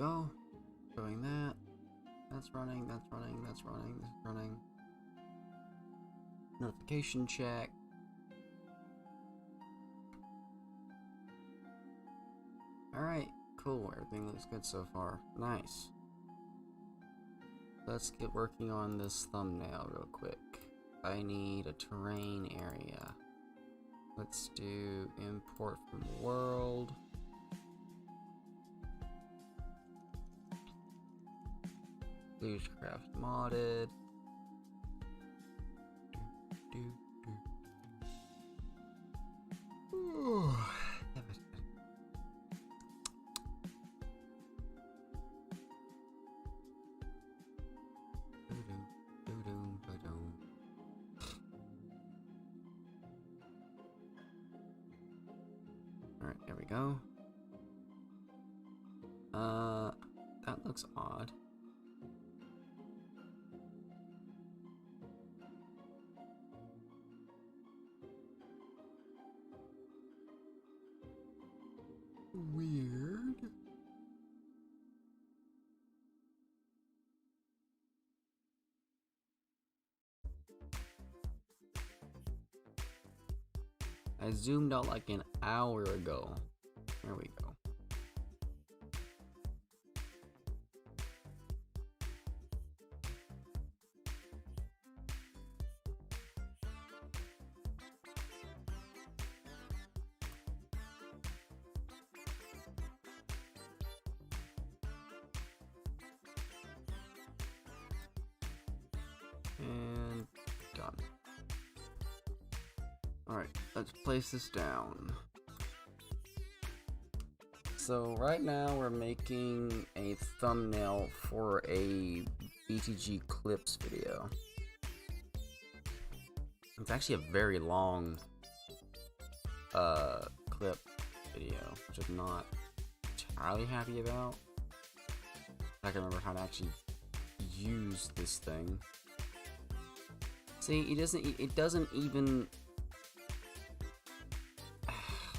go. Doing that. That's running, that's running, that's running, this is running. Notification check. Alright, cool. Everything looks good so far. Nice. Let's get working on this thumbnail real quick. I need a terrain area. Let's do import from world. Blu'scraft modded. Ooh. Alright, there we go. That looks odd. Weird. I zoomed out like an hour ago. There we go. And done. Alright, let's place this down. So right now we're making a thumbnail for a BTG clips video. It's actually a very long clip video, which I'm not entirely happy about. I can remember how to actually use this thing. See, it doesn't even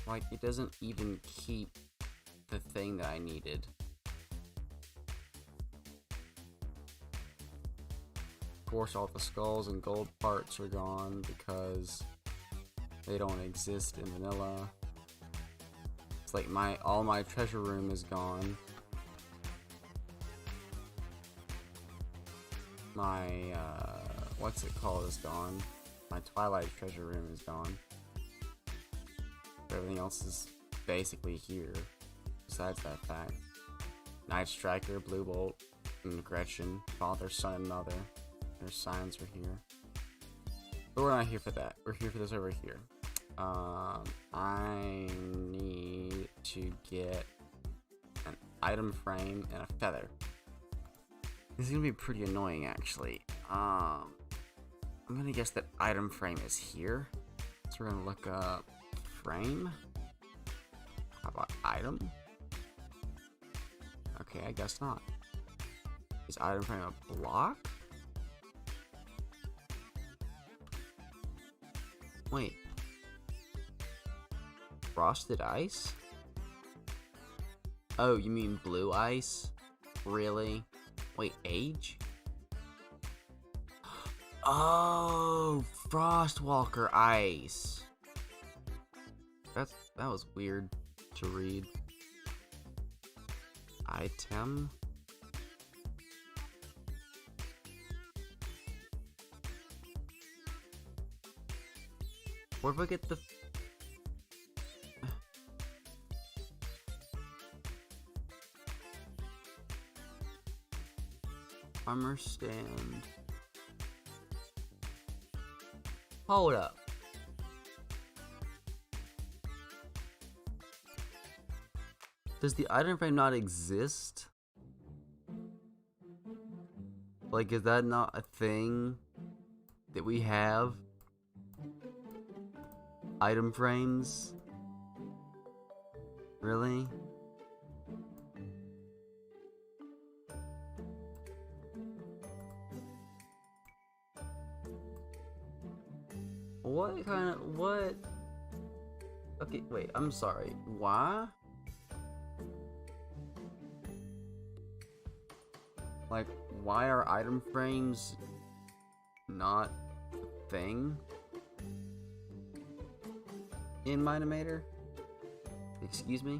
like, it doesn't even keep the thing that I needed. Of course, all the skulls and gold parts are gone because they don't exist in vanilla. It's like all my treasure room is gone. My what's it called is gone. My Twilight treasure room is gone. Everything else is basically here, besides that fact. Night Striker, Blue Bolt, and Gretchen, Father, Son, and Mother. Their signs are here. But we're not here for that. We're here for this over here. I need to get an item frame and a feather. This is gonna be pretty annoying, actually. I'm gonna guess that item frame is here. So we're gonna look up frame. How about item? Okay, I guess not. Is item frame a block? Wait. Frosted ice? Oh, you mean blue ice? Really? Wait, age? Oh, Frostwalker ice. That was weird to read. Item. Where do I get the armor stand? Hold up. Does the item frame not exist? Like, is that not a thing that we have? Item frames? Really? What kind of, what? Okay, wait, I'm sorry. Why? Like, why are item frames not a thing in Minimator? Excuse me?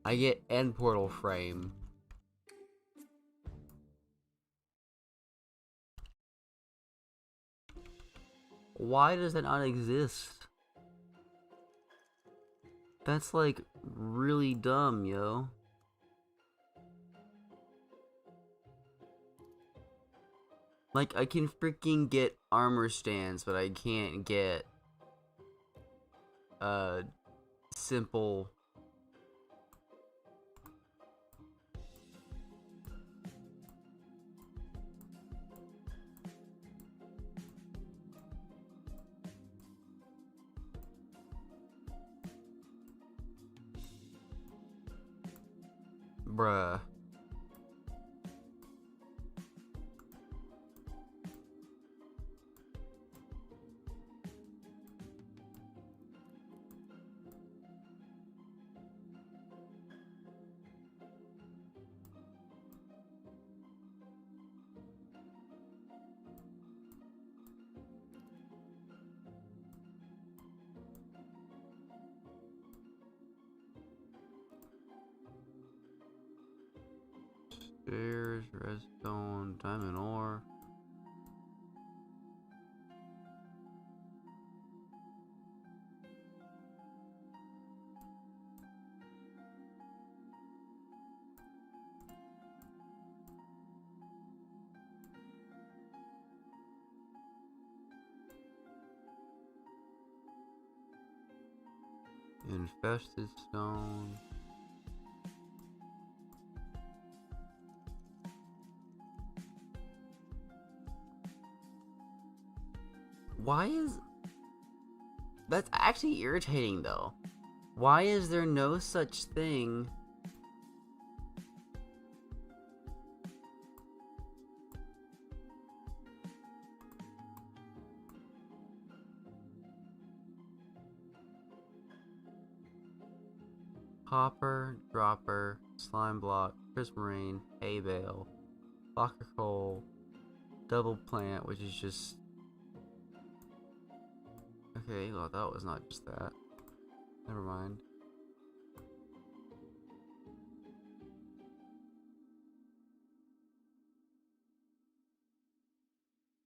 I get end portal frame. Why does that not exist? That's like really dumb, yo. Like, I can freaking get armor stands, but I can't get simple. Bruh. Stairs, redstone, diamond ore. Infested stone. Why is... That's actually irritating, though. Why is there no such thing... Hopper, dropper, slime block, prismarine, hay bale, locker coal, double plant, which is just... Okay, well that was not just that. Never mind.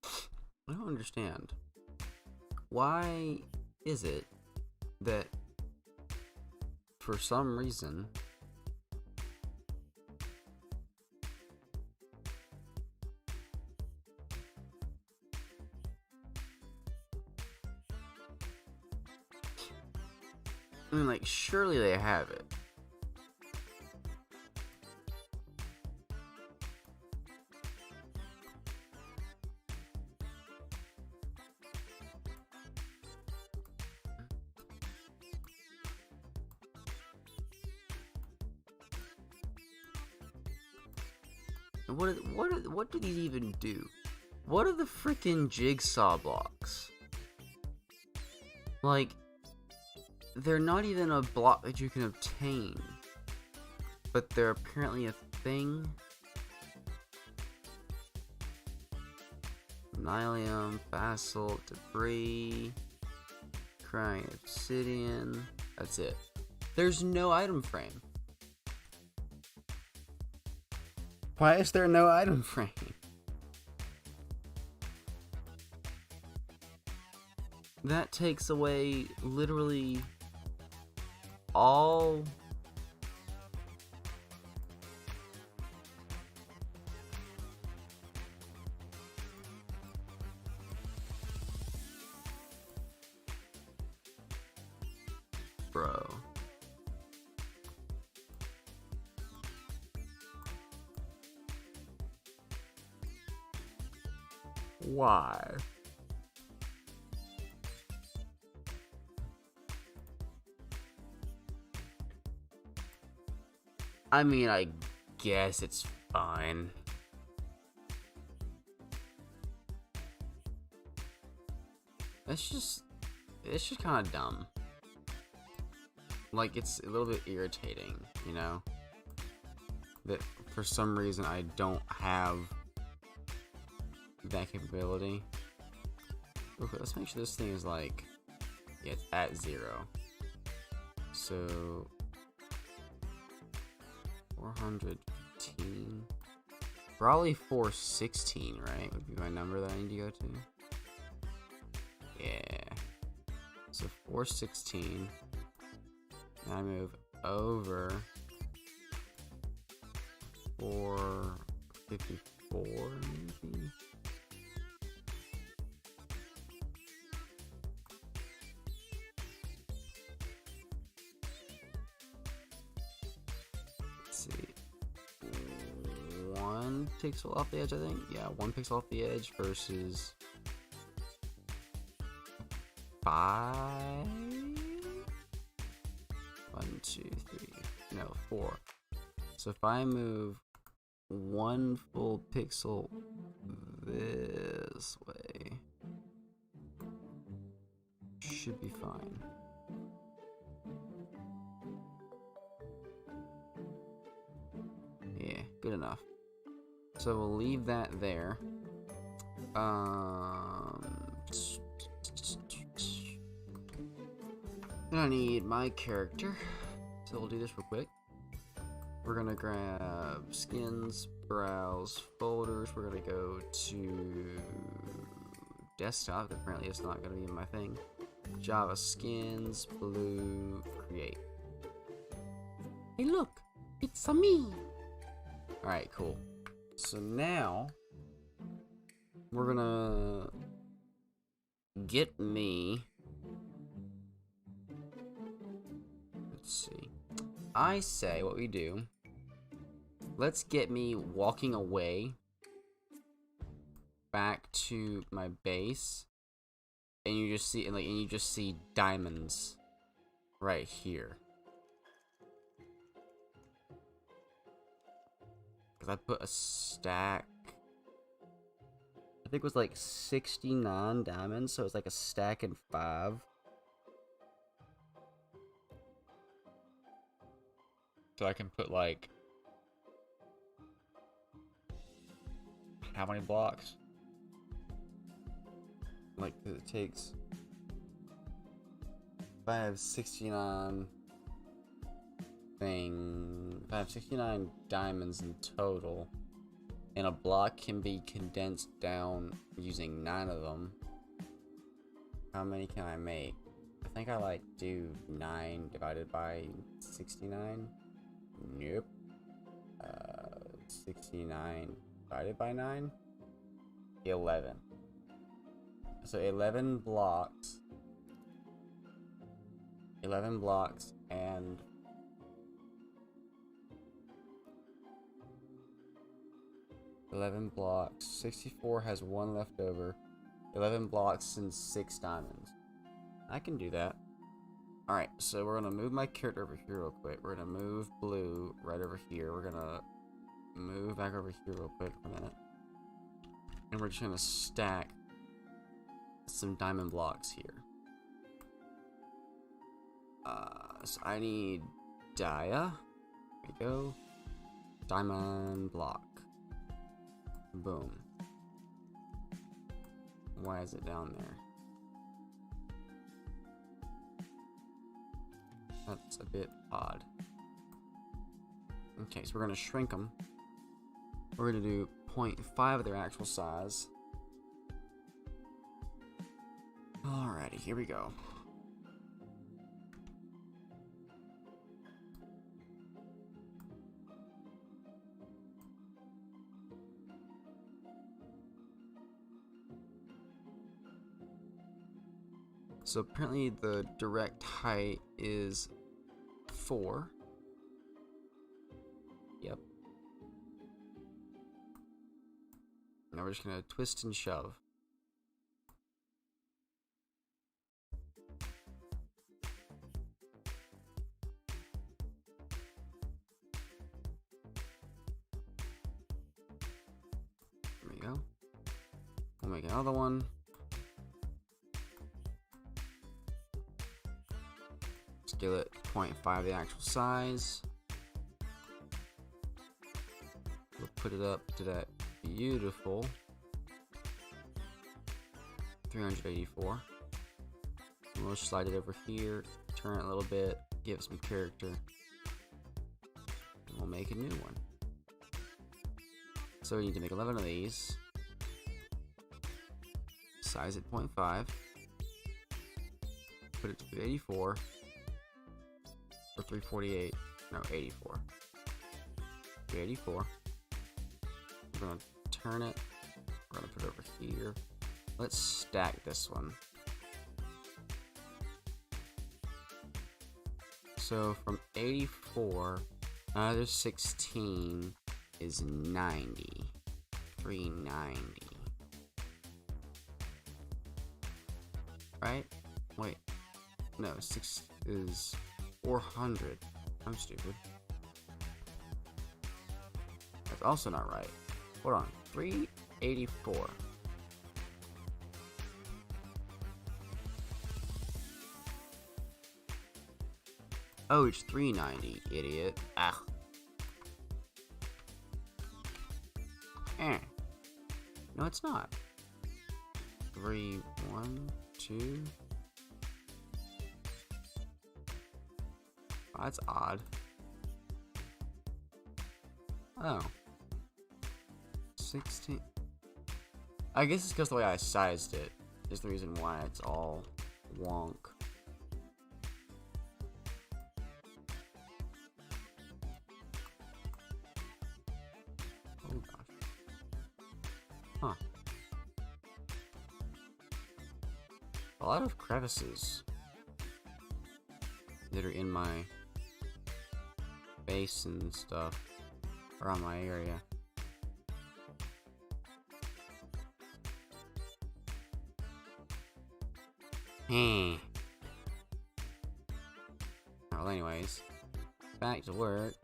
I don't understand. Why is it that for some reason I mean, like, surely they have it. What do these even do? What are the freaking jigsaw blocks? Like, they're not even a block that you can obtain, but they're apparently a thing. Nylium, basalt, debris, crying obsidian. That's it. There's no item frame. Why is there no item frame? That takes away literally all bro. Why? I mean, I guess it's fine. It's just kind of dumb. Like, it's a little bit irritating, you know? That for some reason I don't have that capability. Okay, let's make sure this thing is like, yeah, it's at 0. So 415, probably 416, right? Would be my number that I need to go to. Yeah. So 416. And I move over 454, maybe. Let's see. 1 pixel off the edge, I think. Yeah, 1 pixel off the edge versus 5. 1, 2, 3. No, 4. So if I move 1 full pixel this way, should be fine. Yeah, good enough. So we'll leave that there. I need my character, so we'll do this real quick. We're gonna grab skins, browse, folders. We're gonna go to desktop. Apparently it's not gonna be in my thing. Java skins, blue, create. Hey look, it's a me. Alright, cool. So now we're gonna get me. Let's see. I say what we do. Let's get me walking away back to my base, and you just see diamonds right here. Cause I put a stack. I think it was like 69 diamonds, so it's like a stack and 5. So I can put like, how many blocks? Like, it takes, if I have 69 if I have 69 diamonds in total, and a block can be condensed down using 9 of them, how many can I make? I think I like do 9 divided by 69. Nope. 69 divided by 9? 11. So 11 blocks. 11 blocks and 11 blocks. 64 has 1 left over. 11 blocks and 6 diamonds. I can do that. Alright, so we're gonna move my character over here real quick. We're gonna move blue right over here. We're gonna move back over here real quick for a minute. And we're just gonna stack some diamond blocks here. So I need dia. There we go. Diamond block. Boom. Why is it down there? That's a bit odd. Okay, so we're going to shrink them. We're going to do 0.5 of their actual size. Alrighty, here we go. So apparently the direct height is 4. Yep. Now we're just gonna twist and shove. We'll make another one. Scale it to 0.5 the actual size. We'll put it up to that beautiful 384. And we'll slide it over here, turn it a little bit, give it some character, and we'll make a new one. So we need to make 11 of these. Size it 0.5. Put it to 384 or 348. No, 84. 384. We're gonna turn it. We're gonna put it over here. Let's stack this one. So from 84, another 16 is 90. 390. Right? Wait. No, 6 is 400. I'm stupid. That's also not right. Hold on. 384. Oh, it's 390, idiot. Ah. No, it's not. 3, 1, 2. Oh, that's odd. Oh. 16. I guess it's because the way I sized it is the reason why it's all wonk. Oh gosh. Huh. A lot of crevices that are in my base and stuff around my area. Well, anyways, back to work.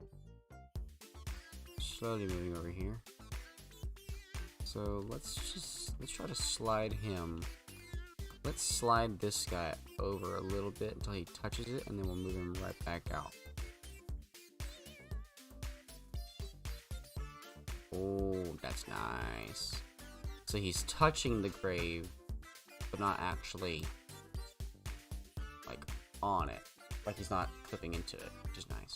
Slowly moving over here. So let's try to slide him. Let's slide this guy over a little bit until he touches it, and then we'll move him right back out. Oh, that's nice. So he's touching the grave, but not actually like on it. Like he's not clipping into it, which is nice.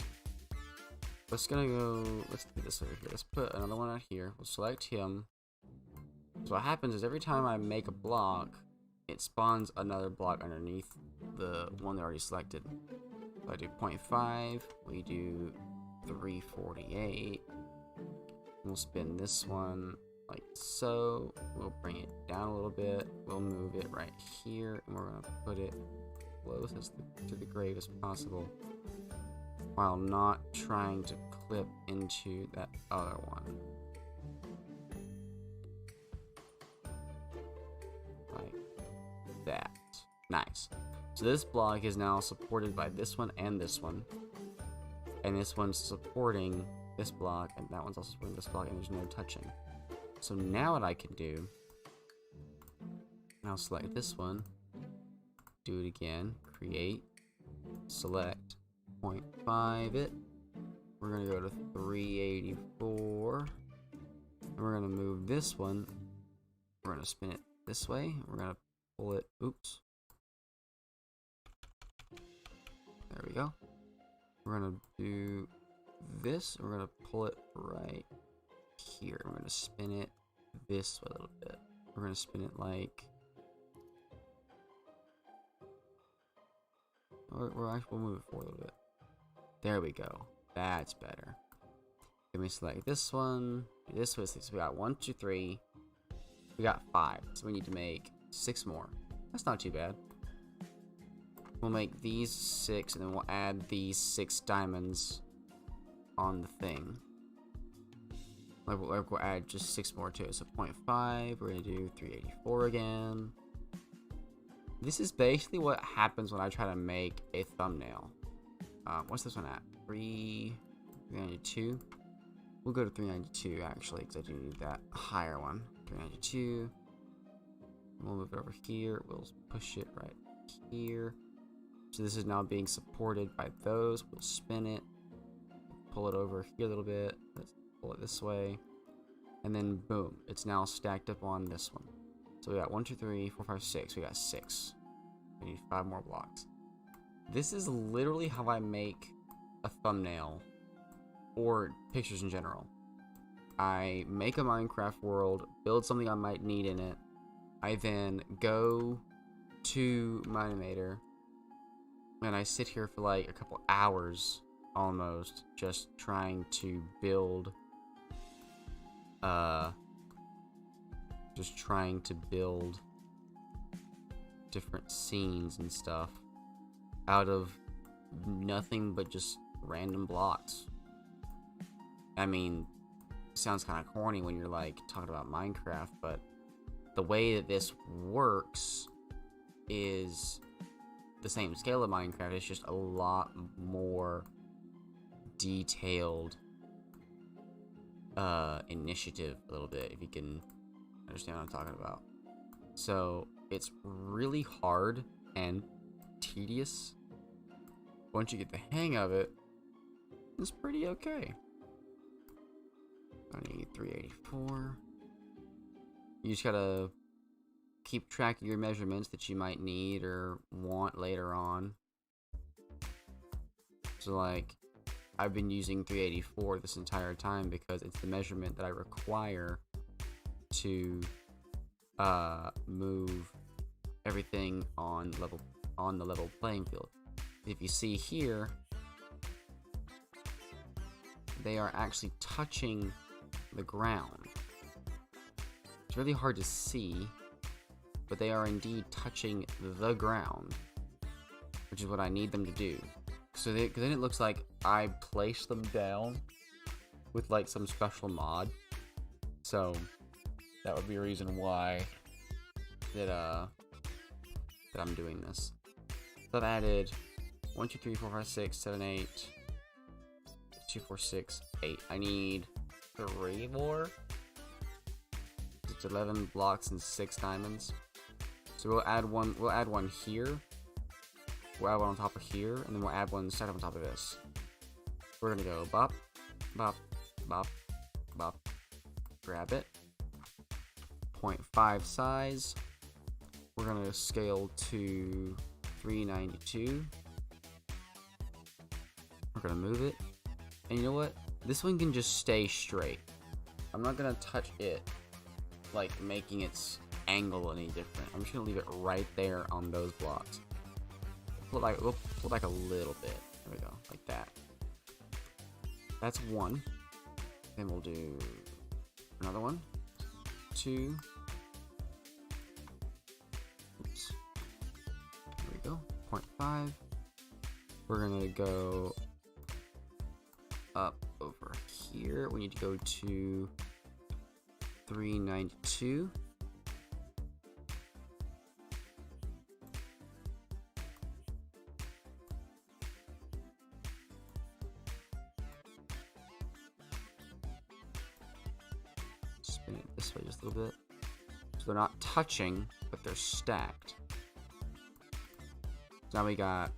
Let's do this over here. Let's put another one out here. We'll select him. So what happens is every time I make a block, it spawns another block underneath the one that I already selected. So I do 0.5, we do 348. We'll spin this one like so. We'll bring it down a little bit. We'll move it right here, and we're gonna put it closest to the grave as possible, while not trying to clip into that other one. Like that. Nice. So this block is now supported by this one and this one. And this one's supporting this block, and that one's also supporting this block, and there's no touching. So now what I can do, I'll select this one, do it again, create, select, 0.5 it. We're gonna go to 384. And we're gonna move this one. We're gonna spin it this way. We're gonna pull it. Oops. There we go. We're gonna do this. We're gonna pull it right here. We're gonna spin it this way a little bit. We're gonna spin it like. We'll move it forward a little bit. There we go. That's better. Then we select this one. This was 6. We got 1, 2, 3. We got 5. So we need to make 6 more. That's not too bad. We'll make these 6, and then we'll add these 6 diamonds on the thing. Like we'll add just 6 more to it. So 0.5. We're gonna do 384 again. This is basically what happens when I try to make a thumbnail. What's this one at? 392. We'll go to 392 actually, because I do need that higher one. 392. We'll move it over here. We'll push it right here. So this is now being supported by those. We'll spin it. Pull it over here a little bit. Let's pull it this way. And then boom. It's now stacked up on this one. So we got 1, 2, 3, 4, 5, 6. We got 6. We need 5 more blocks. This is literally how I make a thumbnail or pictures in general. I make a Minecraft world, build something I might need in it. I then go to my animator and I sit here for like a couple hours almost just trying to build different scenes and stuff out of nothing but just random blocks. I mean, it sounds kind of corny when you're like talking about Minecraft, but the way that this works is the same scale of Minecraft. It's just a lot more detailed initiative a little bit, if you can understand what I'm talking about. So it's really hard and tedious. Once you get the hang of it, it's pretty okay. I need 384. You just gotta keep track of your measurements that you might need or want later on. So like, I've been using 384 this entire time because it's the measurement that I require to move everything on the level playing field. If you see here, they are actually touching the ground. It's really hard to see, but they are indeed touching the ground, which is what I need them to do. So because then it looks like I placed them down with like some special mod. So that would be a reason why that I'm doing this. So I've added 1, 2, 3, 4, 5, 6, 7, 8, 2, 4, 6, 8. I need 3 more. It's 11 blocks and 6 diamonds. So we'll add one. We'll add one here. We'll add one on top of here, and then we'll add one set up on top of this. We're gonna go bop, bop, bop, bop. Grab it. 0.5 size. We're gonna scale to 392. We're gonna move it. And you know what? This one can just stay straight. I'm not gonna touch it, like making its angle any different. I'm just gonna leave it right there on those blocks. We'll pull back a little bit. There we go, like that. That's one. Then we'll do another one. 2. Oops. There we go. 0.5. We're gonna go up over here. We need to go to 392. Spin it this way just a little bit. So they're not touching, but they're stacked. So now we got,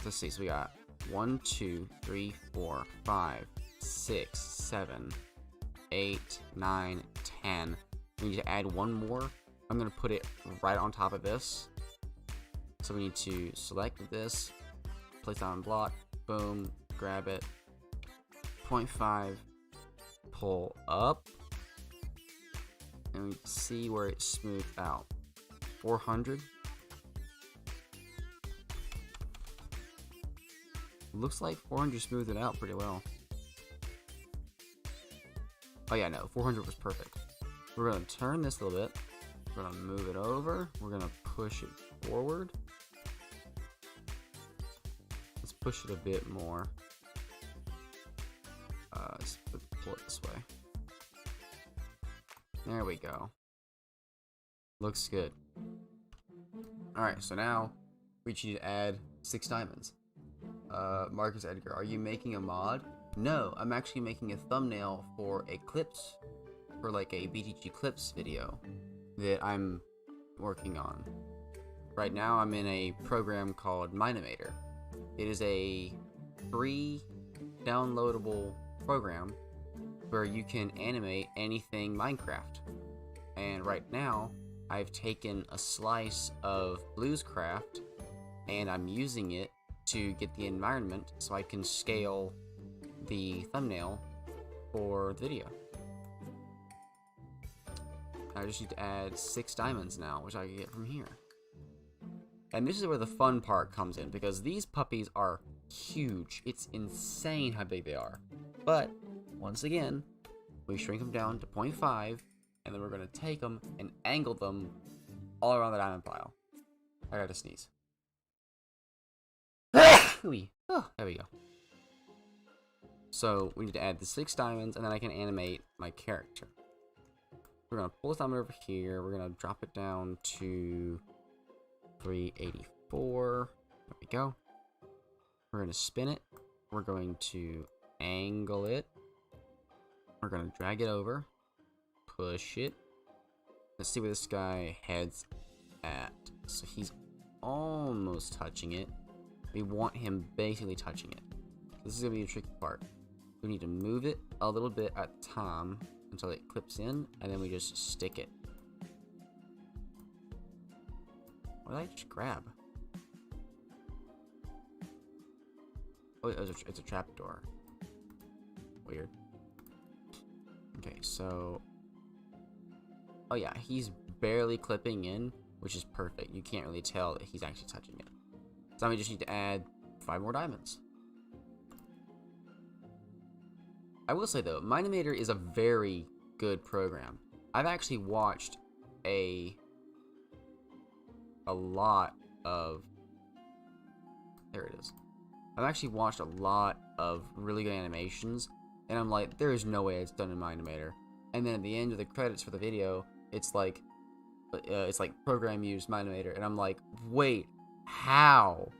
let's see, so we got 1, 2, 3, 4, 5, 6, 7, 8, 9, 10. We need to add one more. I'm gonna put it right on top of this. So we need to select this, place it on block, boom, grab it, 0.5, pull up, and we see where it's smoothed out. 400. Looks like 400 smoothed it out pretty well. Oh yeah, no, 400 was perfect. We're gonna turn this a little bit. We're gonna move it over. We're gonna push it forward. Let's push it a bit more. Let's pull it this way. There we go. Looks good. Alright, so now we need to add 6 diamonds. Marcus Edgar, are you making a mod? No, I'm actually making a thumbnail for a clips, for like a BTG clips video that I'm working on. Right now I'm in a program called Minimator. It is a free downloadable program where you can animate anything Minecraft. And right now I've taken a slice of Blu'scraft and I'm using it to get the environment so I can scale the thumbnail for the video. I just need to add 6 diamonds now, which I can get from here. And this is where the fun part comes in, because these puppies are huge. It's insane how big they are. But, once again, we shrink them down to 0.5, and then we're going to take them and angle them all around the diamond pile. I gotta sneeze. Oh, there we go. So, we need to add the 6 diamonds, and then I can animate my character. We're going to pull this diamond over here. We're going to drop it down to 384. There we go. We're going to spin it. We're going to angle it. We're going to drag it over. Push it. Let's see where this guy heads at. So he's almost touching it. We want him basically touching it. This is going to be a tricky part. We need to move it a little bit at a time until it clips in, and then we just stick it. What did I just grab? Oh, it's a trapdoor. Weird. Okay, so... oh yeah, he's barely clipping in, which is perfect. You can't really tell that he's actually touching it. So now we just need to add 5 more diamonds. I will say though, Minimator is a very good program. I've actually watched a lot of... there it is. I've actually watched a lot of really good animations, and I'm like, there is no way it's done in Minimator. And then at the end of the credits for the video, it's like program used Minimator, and I'm like, wait, how?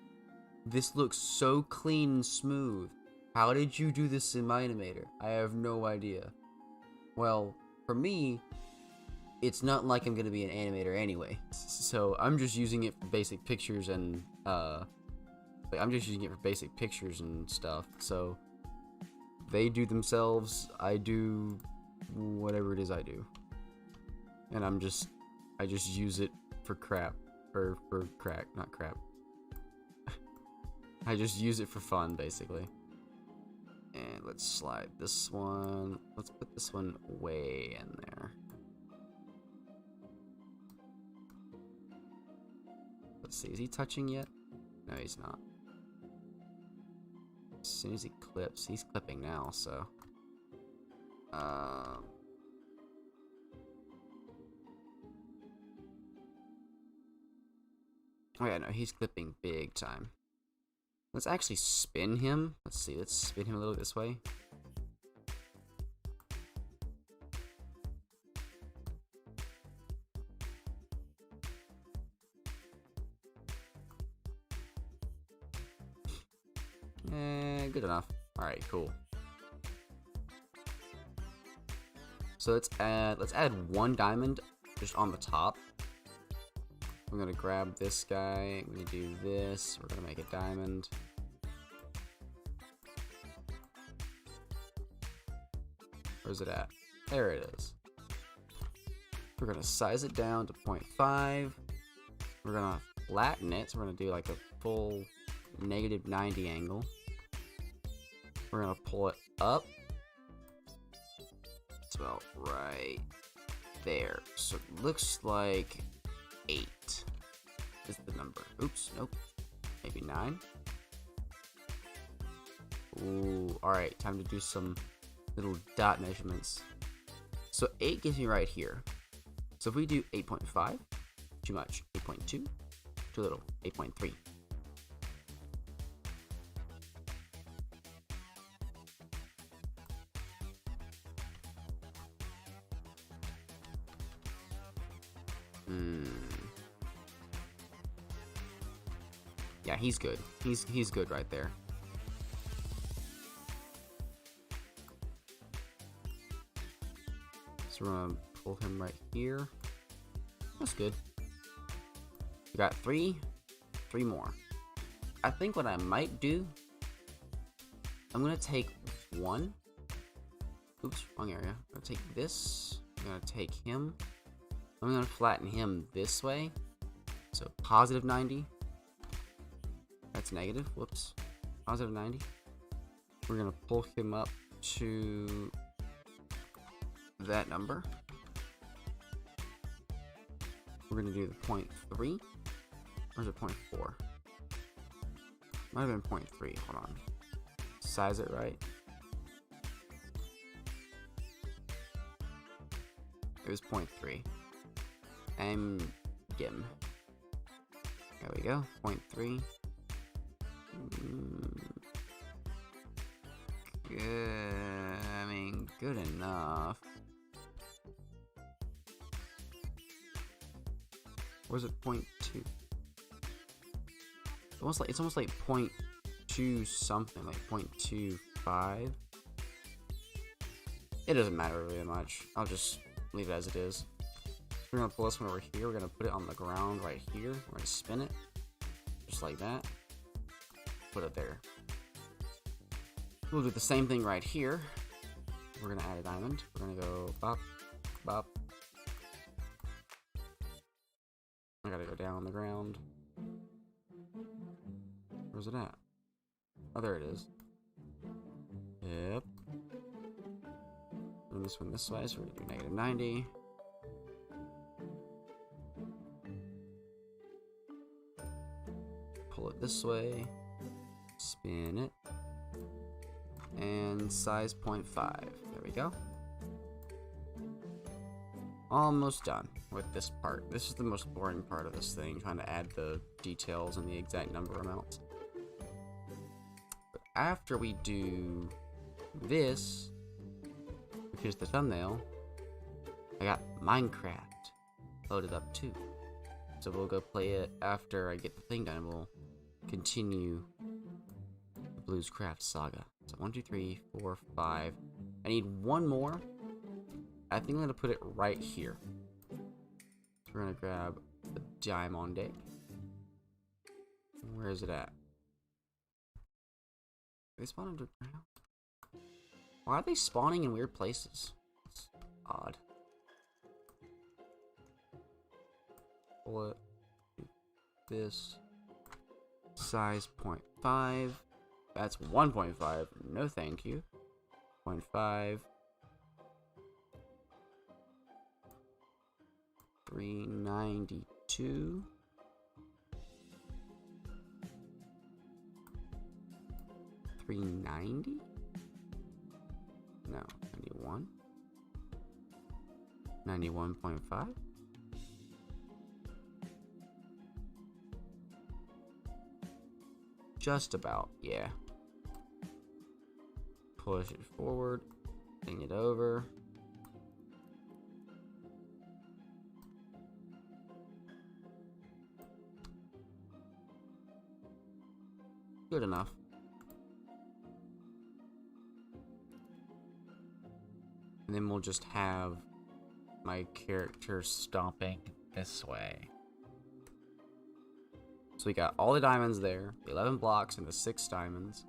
This looks so clean and smooth. How did you do this in Minimator? I have no idea. Well, for me, it's not like I'm gonna be an animator anyway. So I'm just using it for basic pictures and stuff. So they do themselves, I do whatever it is I do. And I just use it for crap. Or for crack, not crap. I just use it for fun, basically. And let's slide this one. Let's put this one way in there. Let's see, is he touching yet? No, he's not. As soon as he clips, he's clipping now, so. Oh yeah, no, he's clipping big time. Let's actually spin him. Let's see, let's spin him a little this way. Good enough. Alright, cool. So let's add 1 diamond just on the top. I'm gonna grab this guy, I'm gonna do this, we're gonna make a diamond. Where's it at? There it is. We're gonna size it down to 0.5. We're gonna flatten it, so we're gonna do like a full -90 angle. We're gonna pull it up. It's about right there. So it looks like 8 is the number. Oops, nope. Maybe 9. Ooh, alright, time to do some little dot measurements. So 8 gives me right here. So if we do 8.5, too much. 8.2, too little. 8.3. Yeah, he's good. He's good right there. So we're gonna pull him right here. That's good. got three more. I think what I might do, I'm gonna take one. Oops, wrong area. I'm gonna take this. I'm gonna take him. I'm gonna flatten him this way. So positive 90. That's negative. Whoops. Positive 90. We're gonna pull him up to that number. We're gonna do the 0.3. Or is it 0.4? Might have been 0.3. Hold on. Size it right. It was 0.3. And Gim. There we go. 0.3. Good. I mean, good enough. Or is it 0.2? It's almost like 0.2 something, like 0.25. It doesn't matter really much. I'll just leave it as it is. We're gonna pull this one over here. We're gonna put it on the ground right here. We're gonna spin it just like that. Put it there. We'll do the same thing right here. We're gonna add a diamond. We're gonna go bop, bop. I gotta go down on the ground. Where's it at? Oh, there it is. Yep. Bring this one this way, so we're gonna do negative 90. Pull it this way. Spin it. And size 0.5. There we go. Almost done with this part. This is the most boring part of this thing, trying to add the details and the exact number amounts. But after we do this, which is the thumbnail, I got Minecraft loaded up too. So we'll go play it after I get the thing done. We'll continue the Blu'scraft saga. So 1, 2, 3, 4, 5. I need one more. I think I'm gonna put it right here. So we're gonna grab the diamond. Where is it at? They spawn underground. Why are they spawning in weird places? It's odd. Pull it. This size 0.5. That's 1.5. No, thank you. 0.5. 392. 390? No, 91. 91.5. Just about, yeah. Push it forward, bring it over. Good enough. And then we'll just have my character stomping this way. So we got all the diamonds there, the 11 blocks and the 6 diamonds.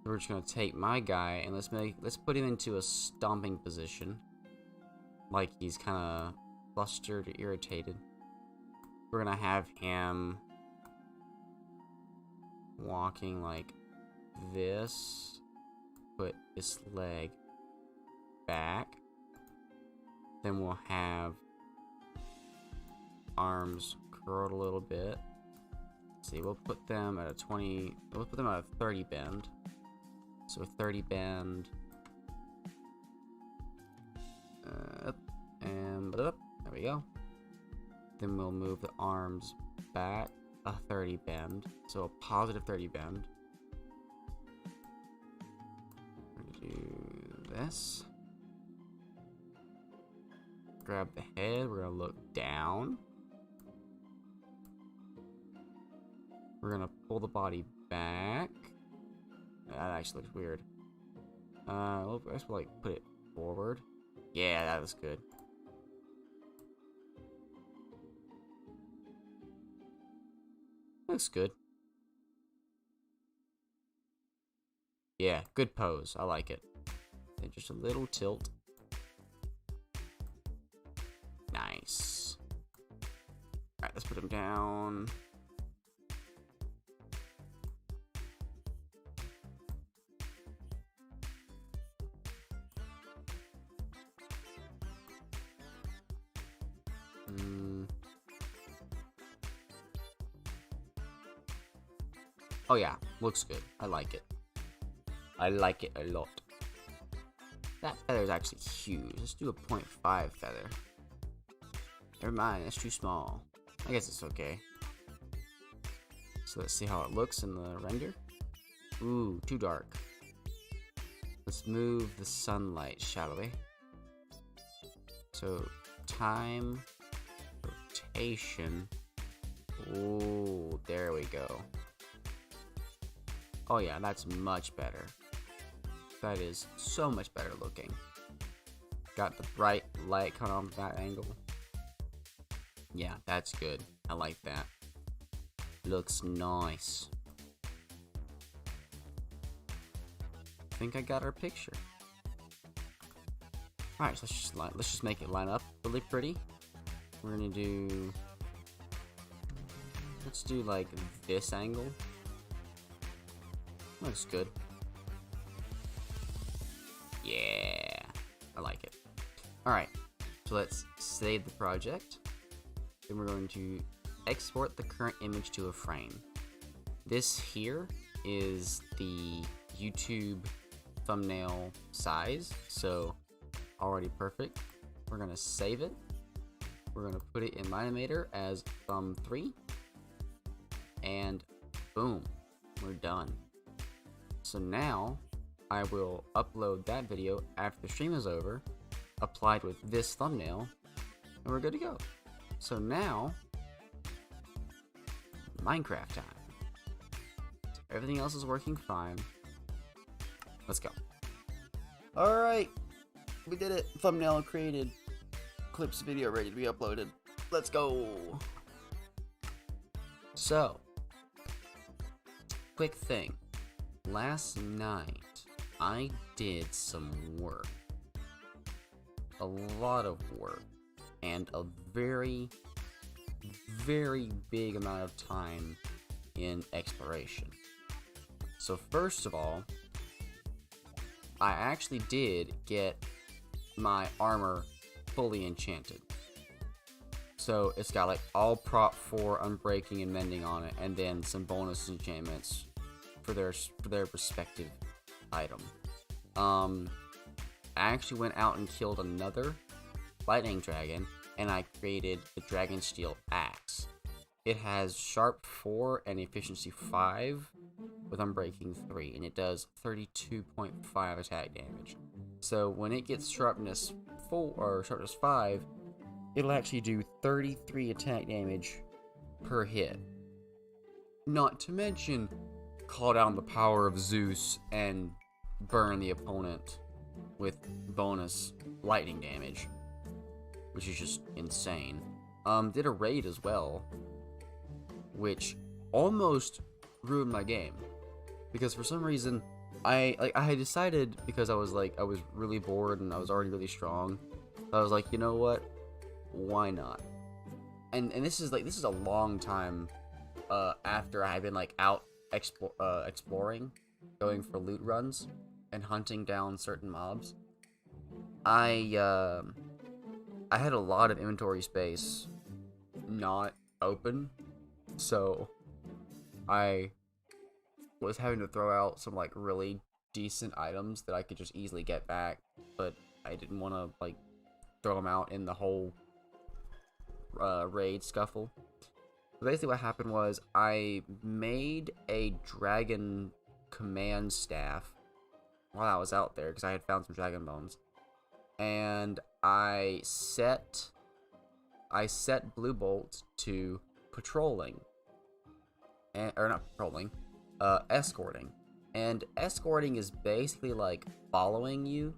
We're just gonna take my guy and let's put him into a stomping position. Like he's kinda flustered or irritated. We're gonna have him walking like this. Put this leg back. Then we'll have arms curled a little bit. See, we'll put them at a 20, we'll put them at a 30 bend. So a 30 bend. Up and up. There we go. Then we'll move the arms back a 30 bend. So a positive 30 bend. We're gonna do this. Grab the head. We're gonna look down. We're gonna pull the body back. That actually looks weird. I guess we'll like put it forward. Yeah, that was good. Looks good. Yeah, good pose. I like it. And just a little tilt. Nice. Alright, let's put him down. Oh yeah, looks good. I like it. I like it a lot. That feather is actually huge. Let's do a 0.5 feather. Never mind, that's too small. I guess it's okay. So let's see how it looks in the render. Ooh, too dark. Let's move the sunlight, shall we? So, time, rotation. Ooh, there we go. Oh yeah, that's much better. That is so much better looking. Got the bright light coming off that angle. Yeah, that's good. I like that. Looks nice. I think I got our picture. Alright, so let's just make it line up really pretty. We're gonna do, let's do like this angle. Looks good. Yeah, I like it. Alright, so let's save the project. Then we're going to export the current image to a frame. This here is the YouTube thumbnail size, so already perfect. We're gonna save it. We're gonna put it in Minimator as thumb3, and boom, we're done. So now I will upload that video after the stream is over, applied with this thumbnail, and we're good to go. So now, Minecraft time. So everything else is working fine. Let's go. Alright, we did it. Thumbnail created. Clips video ready to be uploaded. Let's go. So, quick thing. Last night, I did some work. A lot of work. And a very, very big amount of time in exploration. So first of all, I actually did get my armor fully enchanted. So it's got like all prop 4 unbreaking and mending on it, and then some bonus enchantments for their respective item. I actually went out and killed another lightning dragon, and I created the dragon steel axe. It has sharp 4 and efficiency 5 with unbreaking 3, and it does 32.5 attack damage. So when it gets sharpness 4 or sharpness 5, it'll actually do 33 attack damage per hit. Not to mention call down the power of Zeus and burn the opponent with bonus lightning damage, which is just insane. Did a raid as well, which almost ruined my game, because for some reason I had decided, because I was really bored and I was already really strong. I was like, you know what? Why not? And this is a long time after I had been like out exploring, going for loot runs and hunting down certain mobs. I had a lot of inventory space not open, so I was having to throw out some like really decent items that I could just easily get back, but I didn't want to like throw them out in the whole raid scuffle. So basically what happened was I made a dragon command staff while I was out there, because I had found some dragon bones, and I set Blue Bolt to patrolling, or not patrolling, escorting. And escorting is basically like following you.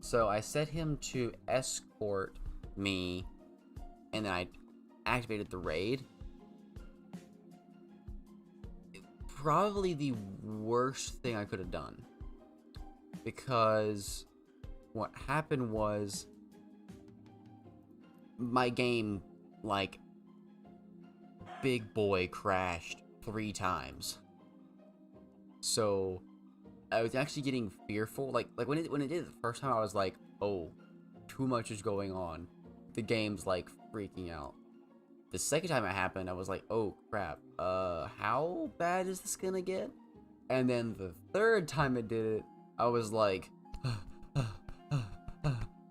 So I set him to escort me, and then I activated the raid. probably the worst thing I could have done. Because what happened was my game, like, big boy crashed 3 times. So I was actually getting fearful. Like when it did the first time, I was like, oh, too much is going on. The game's like freaking out. The second time it happened, I was like, oh crap, how bad is this gonna get? And then the third time it did it, I was like,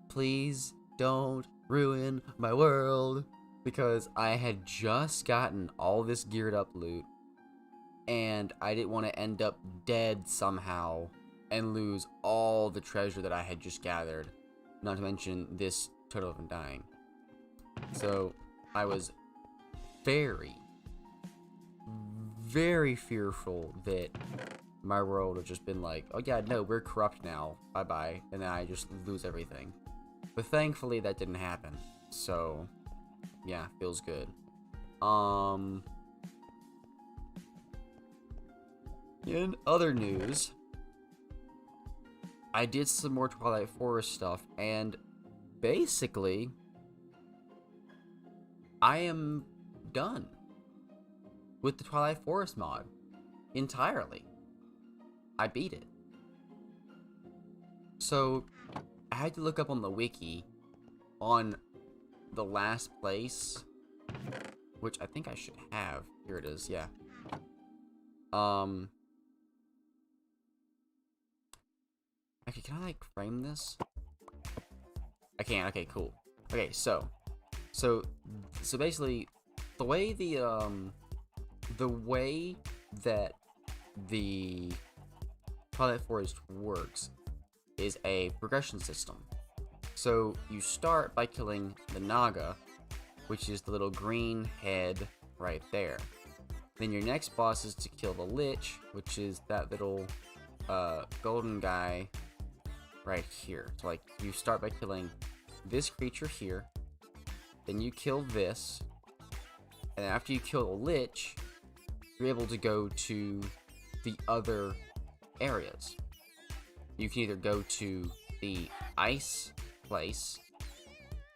please don't ruin my world. Because I had just gotten all this geared up loot, and I didn't want to end up dead somehow and lose all the treasure that I had just gathered. Not to mention this total of dying. So I was very, very fearful that my world would just been like, oh yeah, no, we're corrupt now, bye bye, and then I just lose everything. But thankfully that didn't happen. So yeah, feels good. In other news, I did some more Twilight Forest stuff, and basically I am done with the Twilight Forest mod entirely. I beat it. So I had to look up on the wiki on the last place, which I think I should have. Here it is, yeah. Actually, can I like frame this? I can. Okay, cool. Okay, so basically, the way that the Twilight Forest works is a progression system. So you start by killing the Naga, which is the little green head right there. Then your next boss is to kill the Lich, which is that little golden guy right here. So like you start by killing this creature here, then you kill this, and then after you kill the Lich, you're able to go to the other areas. You can either go to the ice place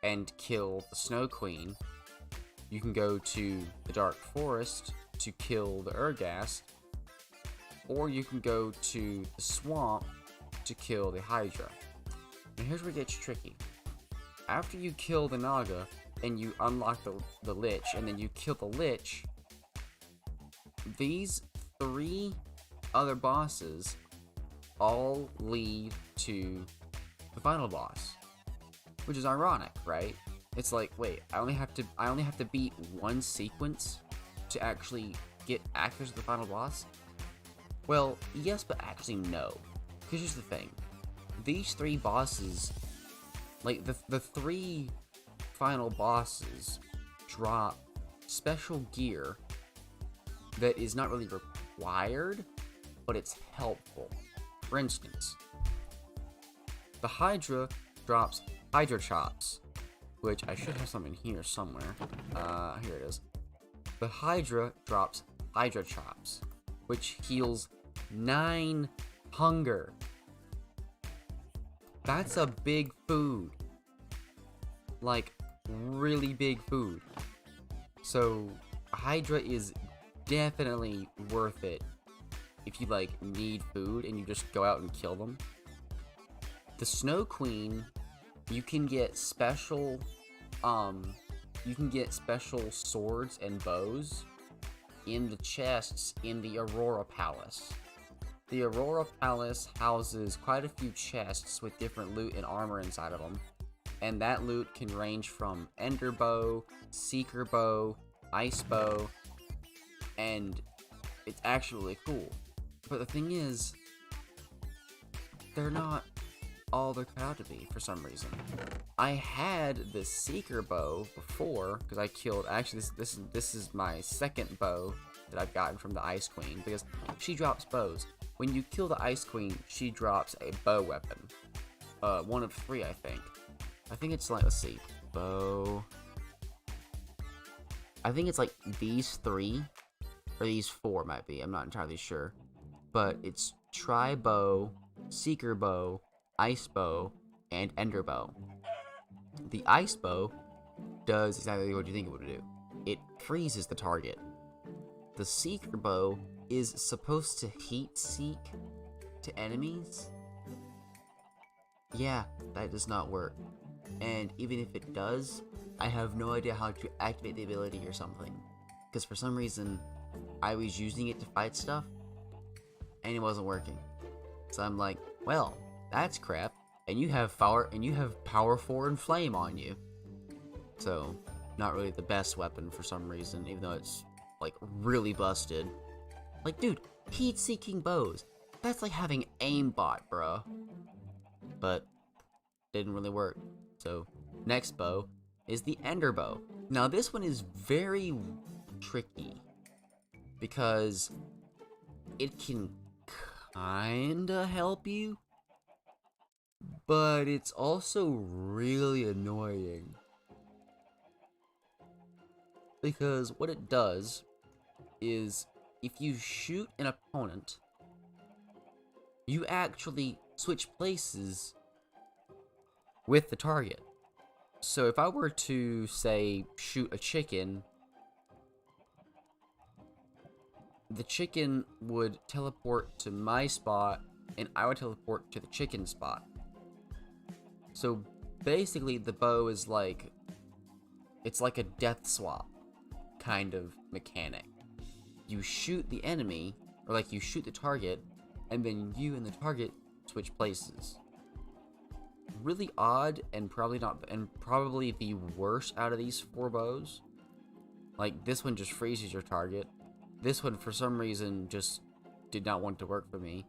and kill the Snow Queen. You can go to the Dark Forest to kill the Urghast, or you can go to the swamp to kill the Hydra. And here's where it gets tricky. After you kill the Naga and you unlock the Lich, and then you kill the Lich, these 3 other bosses all lead to the final boss, which is ironic, right? It's like, wait, I only have to beat one sequence to actually get access to the final boss? Well, yes, but actually no. Because here's the thing. These 3 bosses, like the 3 final bosses drop special gear that is not really required, but it's helpful. For instance, the Hydra drops Hydra Chops, which I should have some in here somewhere. Here it is. The Hydra drops Hydra Chops, which heals 9 hunger. That's a big food. Like, really big food. So, Hydra is definitely worth it if you, like, need food and you just go out and kill them. The Snow Queen, you can get special, swords and bows in the chests in the Aurora Palace. The Aurora Palace houses quite a few chests with different loot and armor inside of them, and that loot can range from Ender Bow, Seeker Bow, Ice Bow, and it's actually really cool. But the thing is, they're not all they're cut out to be for some reason. I had the Seeker Bow before, because I killed, actually this is my second bow that I've gotten from the Ice Queen, because she drops bows. When you kill the Ice Queen, she drops a bow weapon. 1 of 3, I think. I think it's like, let's see, bow. I think it's like these 3, or these 4 might be, I'm not entirely sure. But it's Tri-Bow, Seeker Bow, Ice Bow, and Ender Bow. The Ice Bow does exactly what you think it would do. It freezes the target. The Seeker Bow is supposed to heat seek to enemies. Yeah, that does not work. And even if it does, I have no idea how to activate the ability or something. Because for some reason, I was using it to fight stuff, and it wasn't working. So I'm like, well, that's crap. And you have power 4 and flame on you. So, not really the best weapon for some reason, even though it's like really busted. Like, dude, heat-seeking bows. That's like having aimbot, bro. But didn't really work. So, next bow is the Ender Bow. Now, this one is very tricky because it can kinda help you, but it's also really annoying. Because what it does is, if you shoot an opponent, you actually switch places with the target. So if I were to, say, shoot a chicken, the chicken would teleport to my spot, and I would teleport to the chicken spot. So basically, the bow is like, it's like a death swap kind of mechanic. You shoot the enemy, or like you shoot the target, and then you and the target switch places. Really odd, and probably the worst out of these 4 bows. Like, this one just freezes your target. This one, for some reason, just did not want to work for me.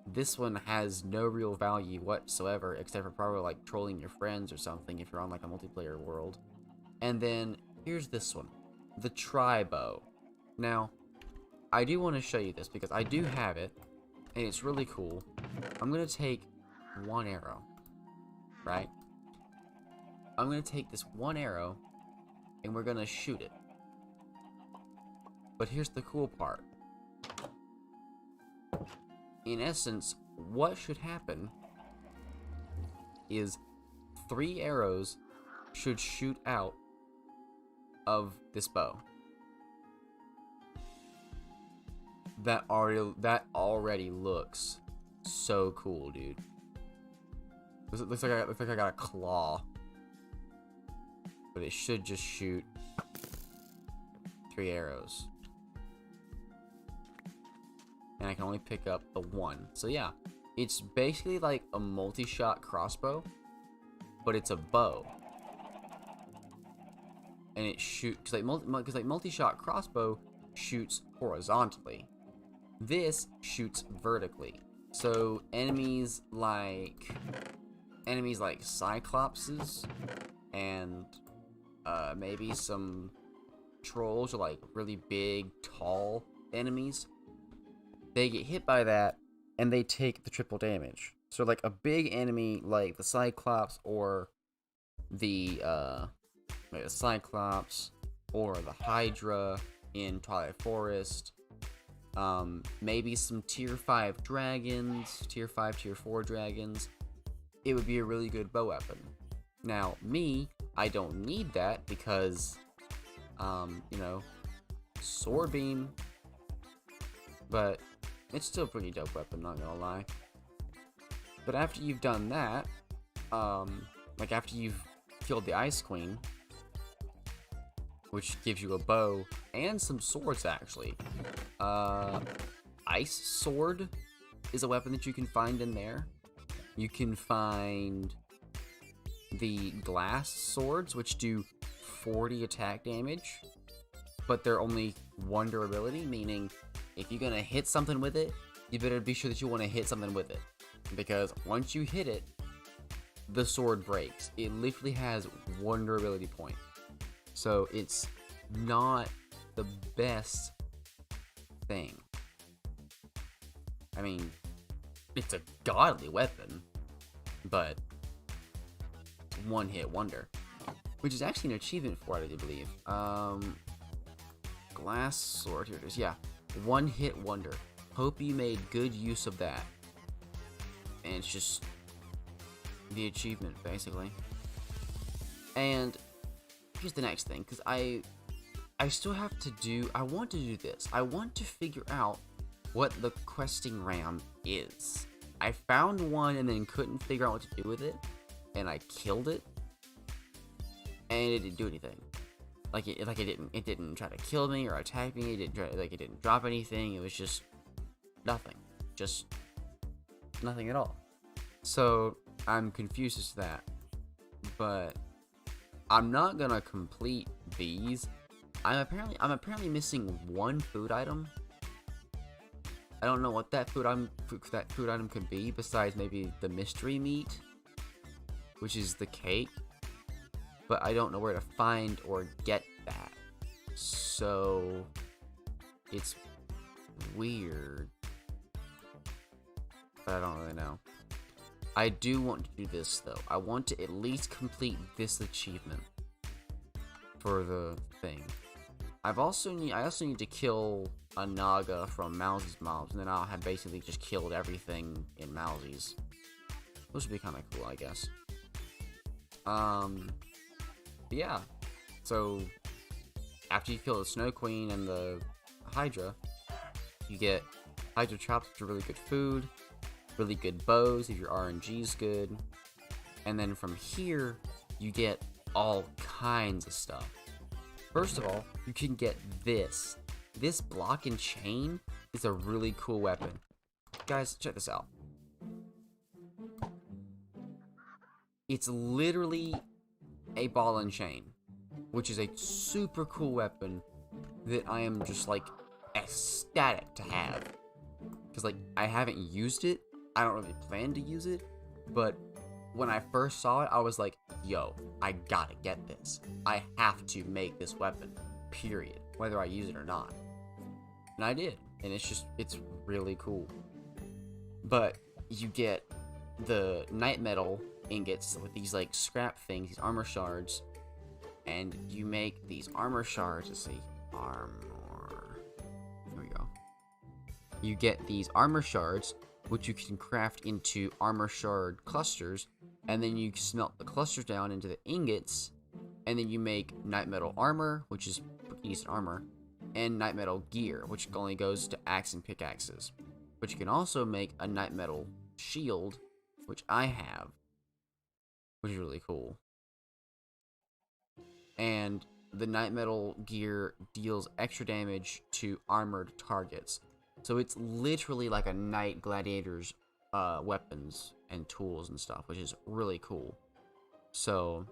This one has no real value whatsoever, except for probably like trolling your friends or something if you're on like a multiplayer world. And then here's this one, the Tri-Bow. Now, I do want to show you this because I do have it, and it's really cool. I'm gonna take 1 arrow, right? I'm gonna take this 1 arrow, and we're gonna shoot it. But here's the cool part. In essence, what should happen is 3 arrows should shoot out of this bow. That already looks so cool, dude. Looks like I got a claw, but it should just shoot 3 arrows. And I can only pick up the 1. So yeah, it's basically like a multi-shot crossbow, but it's a bow. And it shoots, because like multi-shot crossbow shoots horizontally. This shoots vertically. So enemies like Cyclopses and maybe some trolls, or like really big, tall enemies, they get hit by that, and they take the triple damage. So like a big enemy like the Cyclops, or the Cyclops, or the Hydra in Twilight Forest, maybe some tier 5 dragons, tier 5, tier 4 dragons, it would be a really good bow weapon. Now, me, I don't need that because, you know, sword beam, but it's still a pretty dope weapon, not gonna lie. But after you've done that, like after you've killed the Ice Queen, which gives you a bow and some swords actually. Ice Sword is a weapon that you can find in there. You can find the Glass Swords, which do 40 attack damage, but they're only 1 durability, meaning if you're gonna hit something with it, you better be sure that you want to hit something with it, because once you hit it, the sword breaks. It literally has 1 durability point. So it's not the best thing. I mean, it's a godly weapon, but 1-hit wonder, which is actually an achievement for it, I do believe. last sword. Here it is. Yeah. One hit wonder. Hope you made good use of that. And it's just the achievement, basically. And here's the next thing, because I still have to do, I want to do this. I want to figure out what the questing ram is. I found one and then couldn't figure out what to do with it, and I killed it, and it didn't do anything. It didn't try to kill me or attack me. It didn't drop anything. It was just nothing, just nothing at all. So I'm confused as to that, but I'm not gonna complete these. I'm apparently missing one food item. I don't know what that food item could be, besides maybe the mystery meat, which is the cake. But I don't know where to find or get that. So it's weird. But I don't really know. I do want to do this though. I want to at least complete this achievement for the thing. I also need to kill a Naga from Mousie's mobs, and then I'll have basically just killed everything in Mousie's. Which would be kind of cool, I guess. Yeah. So after you kill the Snow Queen and the Hydra, you get Hydra chops, which are really good food, really good bows if your RNG's good, and then from here you get all kinds of stuff. First of all, you can get this. This block and chain is a really cool weapon. Guys, check this out. It's literally a ball and chain, which is a super cool weapon that I am just like ecstatic to have. Because like I haven't used it, I don't really plan to use it, but when I first saw it, I was like, yo, I gotta get this. I have to make this weapon, period, whether I use it or not. And I did, and it's really cool. But you get the night metal ingots with these like scrap things, these armor shards, and you make these armor shards. Let's see, armor. Here we go. You get these armor shards, which you can craft into armor shard clusters, and then you smelt the clusters down into the ingots, and then you make night metal armor, which is decent armor, and night metal gear, which only goes to axe and pickaxes. But you can also make a night metal shield, which I have, which is really cool. And the night metal gear deals extra damage to armored targets. So it's literally like a knight gladiator's weapons and tools and stuff, which is really cool. So,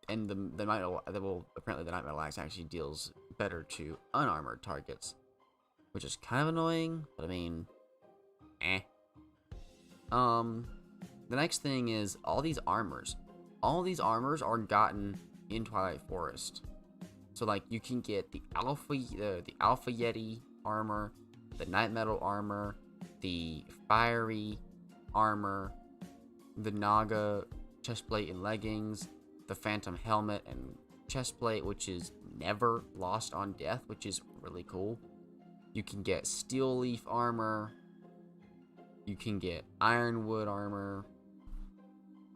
and the night metal, apparently the night metal axe actually deals better to unarmored targets, which is kind of annoying, but I mean, eh. The next thing is all these armors. All these armors are gotten in Twilight Forest. So like you can get the Alpha Yeti armor, the night metal armor, the fiery armor, the Naga chestplate and leggings, the phantom helmet and chestplate, which is never lost on death, which is really cool. You can get steel leaf armor. You can get ironwood armor.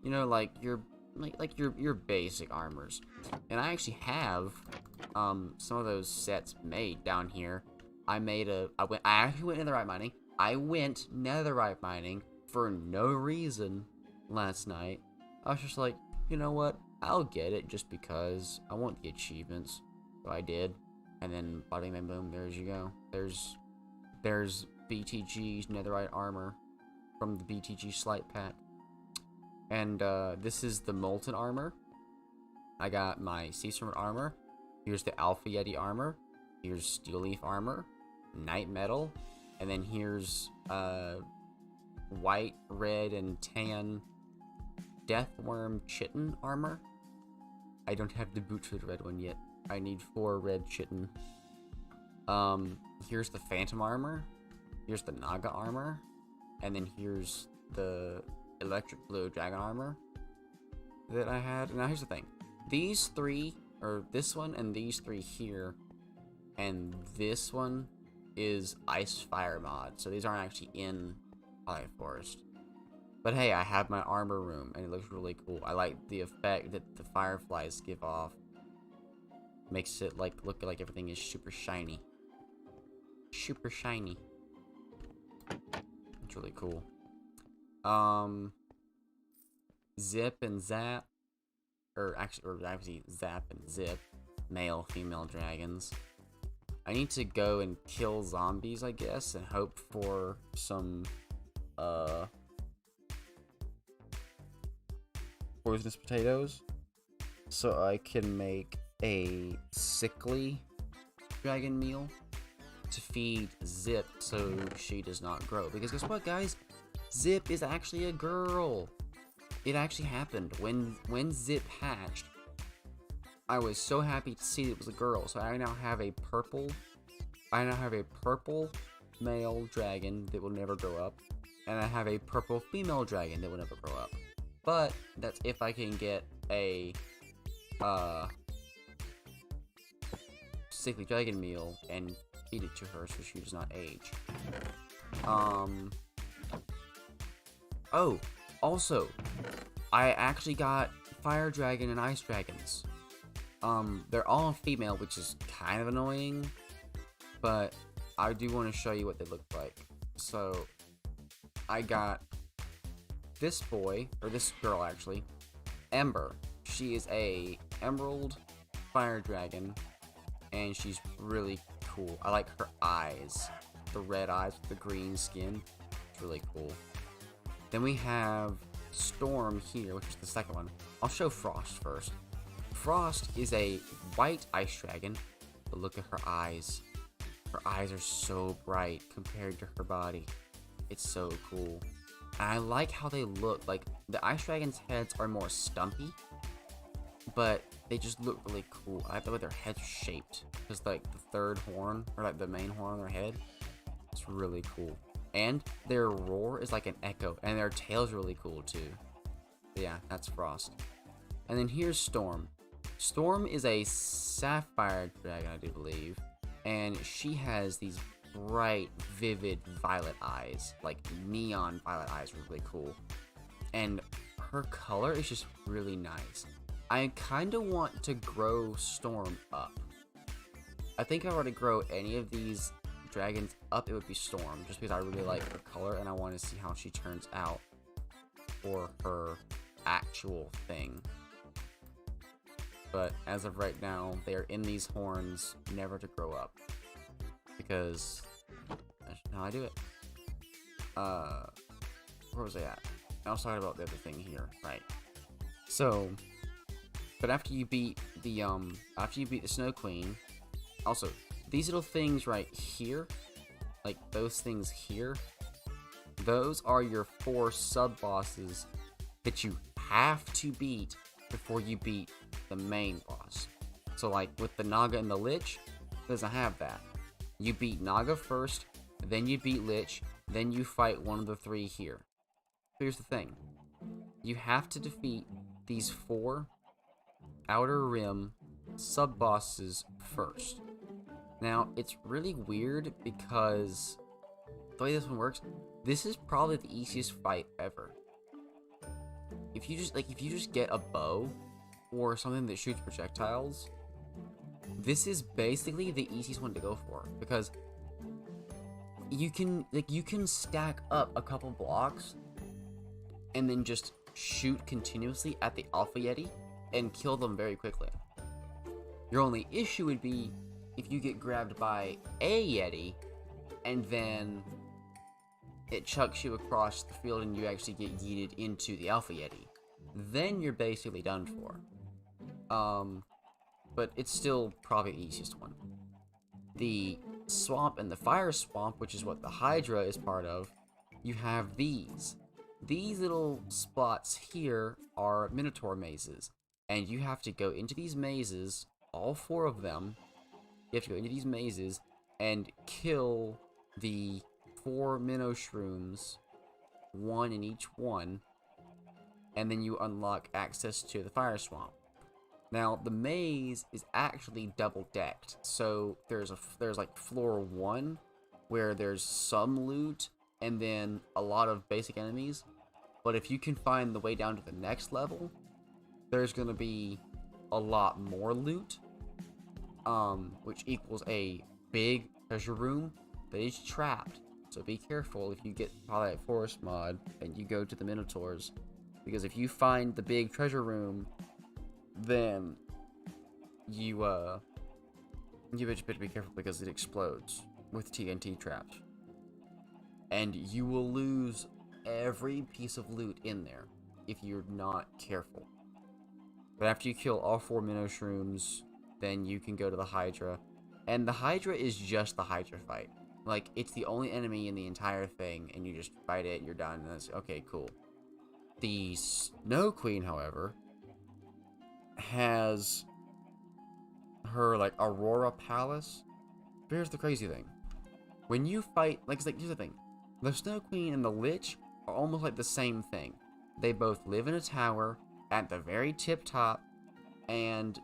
You know, like your basic armors. And I actually have some of those sets made down here. I actually went netherite mining. I went netherite mining for no reason last night. I was just like, you know what? I'll get it just because I want the achievements. So I did. And then bada bing boom, there's you go. There's BTG's netherite armor from the BTG Slight pack. And this is the molten armor. I got my sea serpent armor. Here's the Alpha Yeti armor. Here's steel leaf armor, night metal, and then here's white, red, and tan deathworm chitin armor. I don't have the boots for the red one yet. I need 4 red chitin. Here's the phantom armor. Here's the Naga armor, and then here's the electric blue dragon armor that I had. Now here's the thing. These 3, or this one and these 3 here, and this one is ice fire mod. So these aren't actually in Fire Forest. But hey, I have my armor room, and it looks really cool. I like the effect that the fireflies give off. Makes it like look like everything is super shiny. Super shiny. It's really cool. Zip and Zap, or actually Zap and Zip, male, female dragons. I need to go and kill zombies, I guess, and hope for some, poisonous potatoes, so I can make a sickly dragon meal to feed Zip so she does not grow. Because guess what, guys? Zip is actually a girl. It actually happened. When Zip hatched, I was so happy to see it was a girl. So I now have a purple male dragon that will never grow up, and I have a purple female dragon that will never grow up. But that's if I can get a sickly dragon meal and feed it to her so she does not age. Oh, also, I actually got fire dragon and ice dragons. They're all female, which is kind of annoying, but I do want to show you what they look like. So, I got this boy, or this girl actually, Ember. She is a emerald fire dragon, and she's really cool. I like her eyes, the red eyes with the green skin. It's really cool. Then we have Storm here, which is the second one. I'll show Frost first. Frost is a white ice dragon, but look at her eyes. Her eyes are so bright compared to her body. It's so cool. And I like how they look. Like, the ice dragon's heads are more stumpy, but they just look really cool. I like the way their heads are shaped. Just like the third horn, or like the main horn on their head. It's really cool. And their roar is like an echo, and their tail's really cool too. But yeah, that's Frost. And then here's Storm. Storm is a sapphire dragon, I do believe, and she has these bright, vivid violet eyes, like neon violet eyes, really cool. And her color is just really nice. I kind of want to grow Storm up. I think if I were to grow any of these dragons up, it would be Storm, just because I really like her color and I want to see how she turns out for her actual thing. But as of right now, they are in these horns, never to grow up, because that's how I do it. Where was I at? I was talking about the other thing here, right? So, but after you beat the Snow Queen, also, these little things right here, like those things here, those are your 4 sub-bosses that you have to beat before you beat the main boss. So like with the Naga and the Lich, it doesn't have that. You beat Naga first, then you beat Lich, then you fight one of the 3 here. Here's the thing. You have to defeat these 4 Outer Rim sub-bosses first. Now, it's really weird because the way this one works, this is probably the easiest fight ever. If you just get a bow or something that shoots projectiles, this is basically the easiest one to go for, because you can stack up a couple blocks and then just shoot continuously at the Alpha Yeti and kill them very quickly. Your only issue would be if you get grabbed by a Yeti and then it chucks you across the field and you actually get yeeted into the Alpha Yeti. Then you're basically done for. But it's still probably the easiest one. The swamp and the fire swamp, which is what the Hydra is part of, you have these. These little spots here are Minotaur mazes. And you have to go into these mazes, all 4 of them. You have to go into these mazes and kill the 4 Minnow Shrooms, 1 in each one, and then you unlock access to the fire swamp. Now the maze is actually double decked, so there's like floor 1 where there's some loot and then a lot of basic enemies. But if you can find the way down to the next level, there's gonna be a lot more loot, which equals a big treasure room that is trapped. So be careful if you get Twilight Forest mod and you go to the Minotaurs, because if you find the big treasure room, then you better be careful because it explodes with TNT traps, and you will lose every piece of loot in there if you're not careful. But after you kill all 4 Minnow Shrooms, then you can go to the Hydra, and the Hydra is just the Hydra fight. Like, it's the only enemy in the entire thing, and you just fight it and you're done, and that's okay, cool. The Snow Queen, however, has her, like, Aurora Palace. But here's the crazy thing. When you fight, like, here's the thing. The Snow Queen and the Lich are almost like the same thing. They both live in a tower at the very tip top, and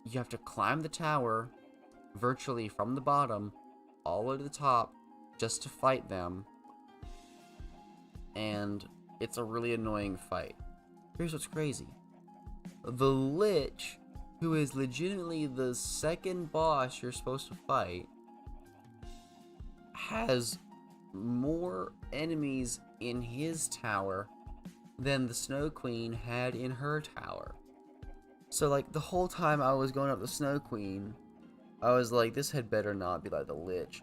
you have to climb the tower virtually from the bottom all the way to the top just to fight them, and it's a really annoying fight. Here's what's crazy. The Lich, who is legitimately the second boss you're supposed to fight, has more enemies in his tower than the Snow Queen had in her tower. So, like, the whole time I was going up the Snow Queen, I was like, this had better not be like the Lich.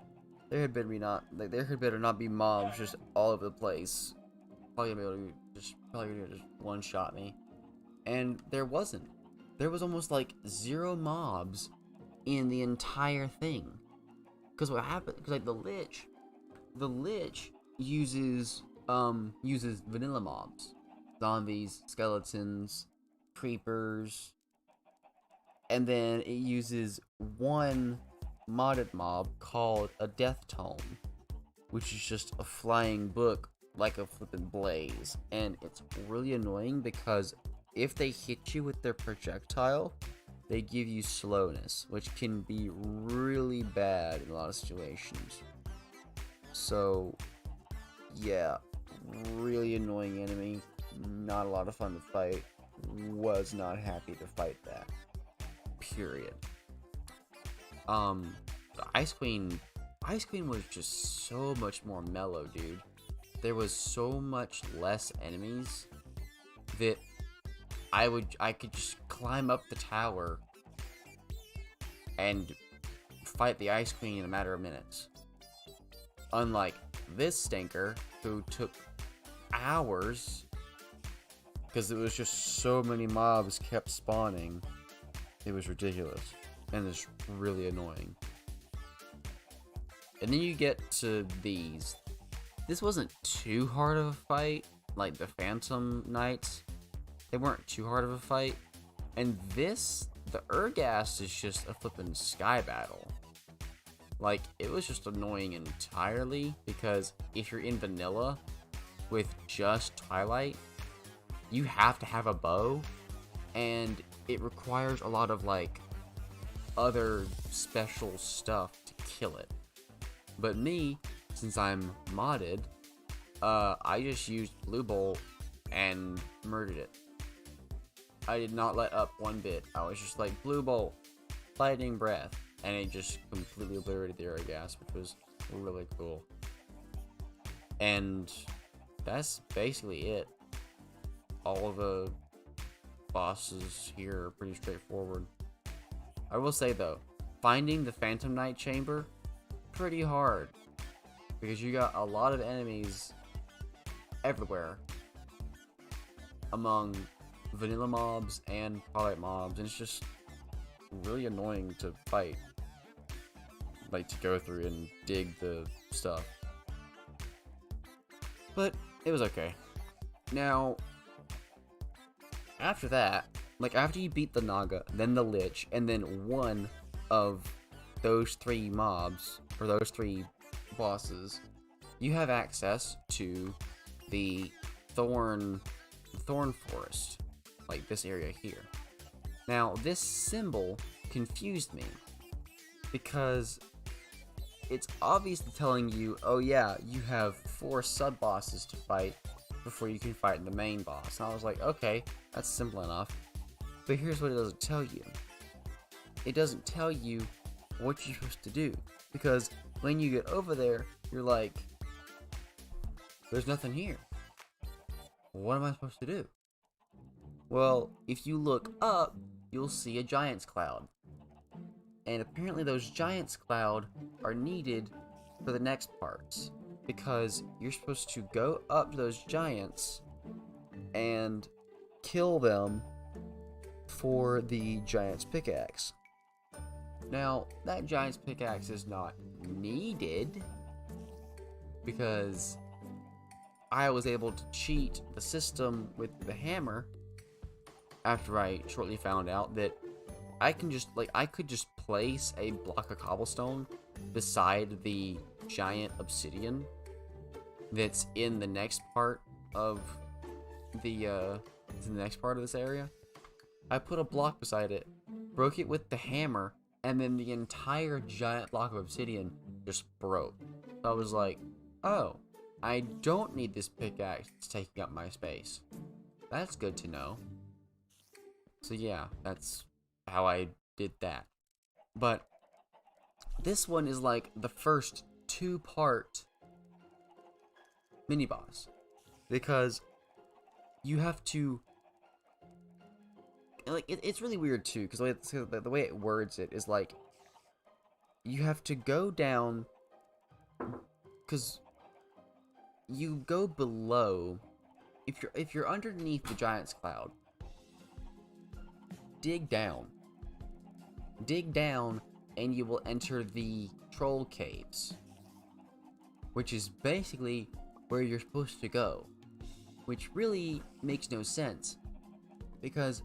There had better not be mobs just all over the place. Probably gonna just one-shot me. And there wasn't. There was almost like 0 mobs in the entire thing. Because what happened? Because like the Lich uses vanilla mobs, zombies, skeletons, creepers, and then it uses one modded mob called a Death Tome, which is just a flying book like a flippin' blaze, and it's really annoying because if they hit you with their projectile, they give you slowness, which can be really bad in a lot of situations. So, yeah, really annoying enemy, not a lot of fun to fight, was not happy to fight that, period. The Ice Queen was just so much more mellow, dude. There was so much less enemies that I could just climb up the tower and fight the Ice Queen in a matter of minutes. Unlike this stinker, who took hours because it was just so many mobs kept spawning. It was ridiculous, and it's really annoying. And then you get to these. This wasn't too hard of a fight, like the Phantom Knights. They weren't too hard of a fight. And this, the Urghast, is just a flippin' sky battle. Like, it was just annoying entirely, because if you're in vanilla with just Twilight, you have to have a bow, and it requires a lot of, like, other special stuff to kill it. But me, since I'm modded, I just used Blue Bolt and murdered it. I did not let up one bit. I was just like, Blue Bolt, Lightning Breath, and it just completely obliterated the Urghast, which was really cool. And that's basically it. All of the bosses here are pretty straightforward. I will say though, finding the Phantom Knight Chamber, pretty hard, because you got a lot of enemies everywhere among vanilla mobs and Twilight mobs, and it's just really annoying to fight, like to go through and dig the stuff. But it was okay. Now, after that, like after you beat the Naga, then the Lich, and then one of those 3 mobs, or those 3 bosses, you have access to the Thorn Forest, like this area here. Now, this symbol confused me because it's obviously telling you, oh yeah, you have 4 sub-bosses to fight before you can fight the main boss. And I was like, okay, that's simple enough. But here's what it doesn't tell you. It doesn't tell you what you're supposed to do. Because when you get over there, you're like, there's nothing here. What am I supposed to do? Well, if you look up, you'll see a giant's cloud. And apparently those giant's cloud are needed for the next parts. Because you're supposed to go up to those giants and kill them for the giant's pickaxe. Now, that giant's pickaxe is not needed because I was able to cheat the system with the hammer after I shortly found out that I could just place a block of cobblestone beside the giant obsidian that's in the next part of this area. I put a block beside it, broke it with the hammer, and then the entire giant block of obsidian just broke. So I was like, oh, I don't need this pickaxe, it's taking up my space. That's good to know. So yeah, that's how I did that. But this one is like the first 2-part mini-boss. Because you have to... Like, it's really weird too, because the way it words it is like, you have to go down, because you go below, if you're underneath the giant's cloud, dig down, and you will enter the troll caves, which is basically where you're supposed to go, which really makes no sense, because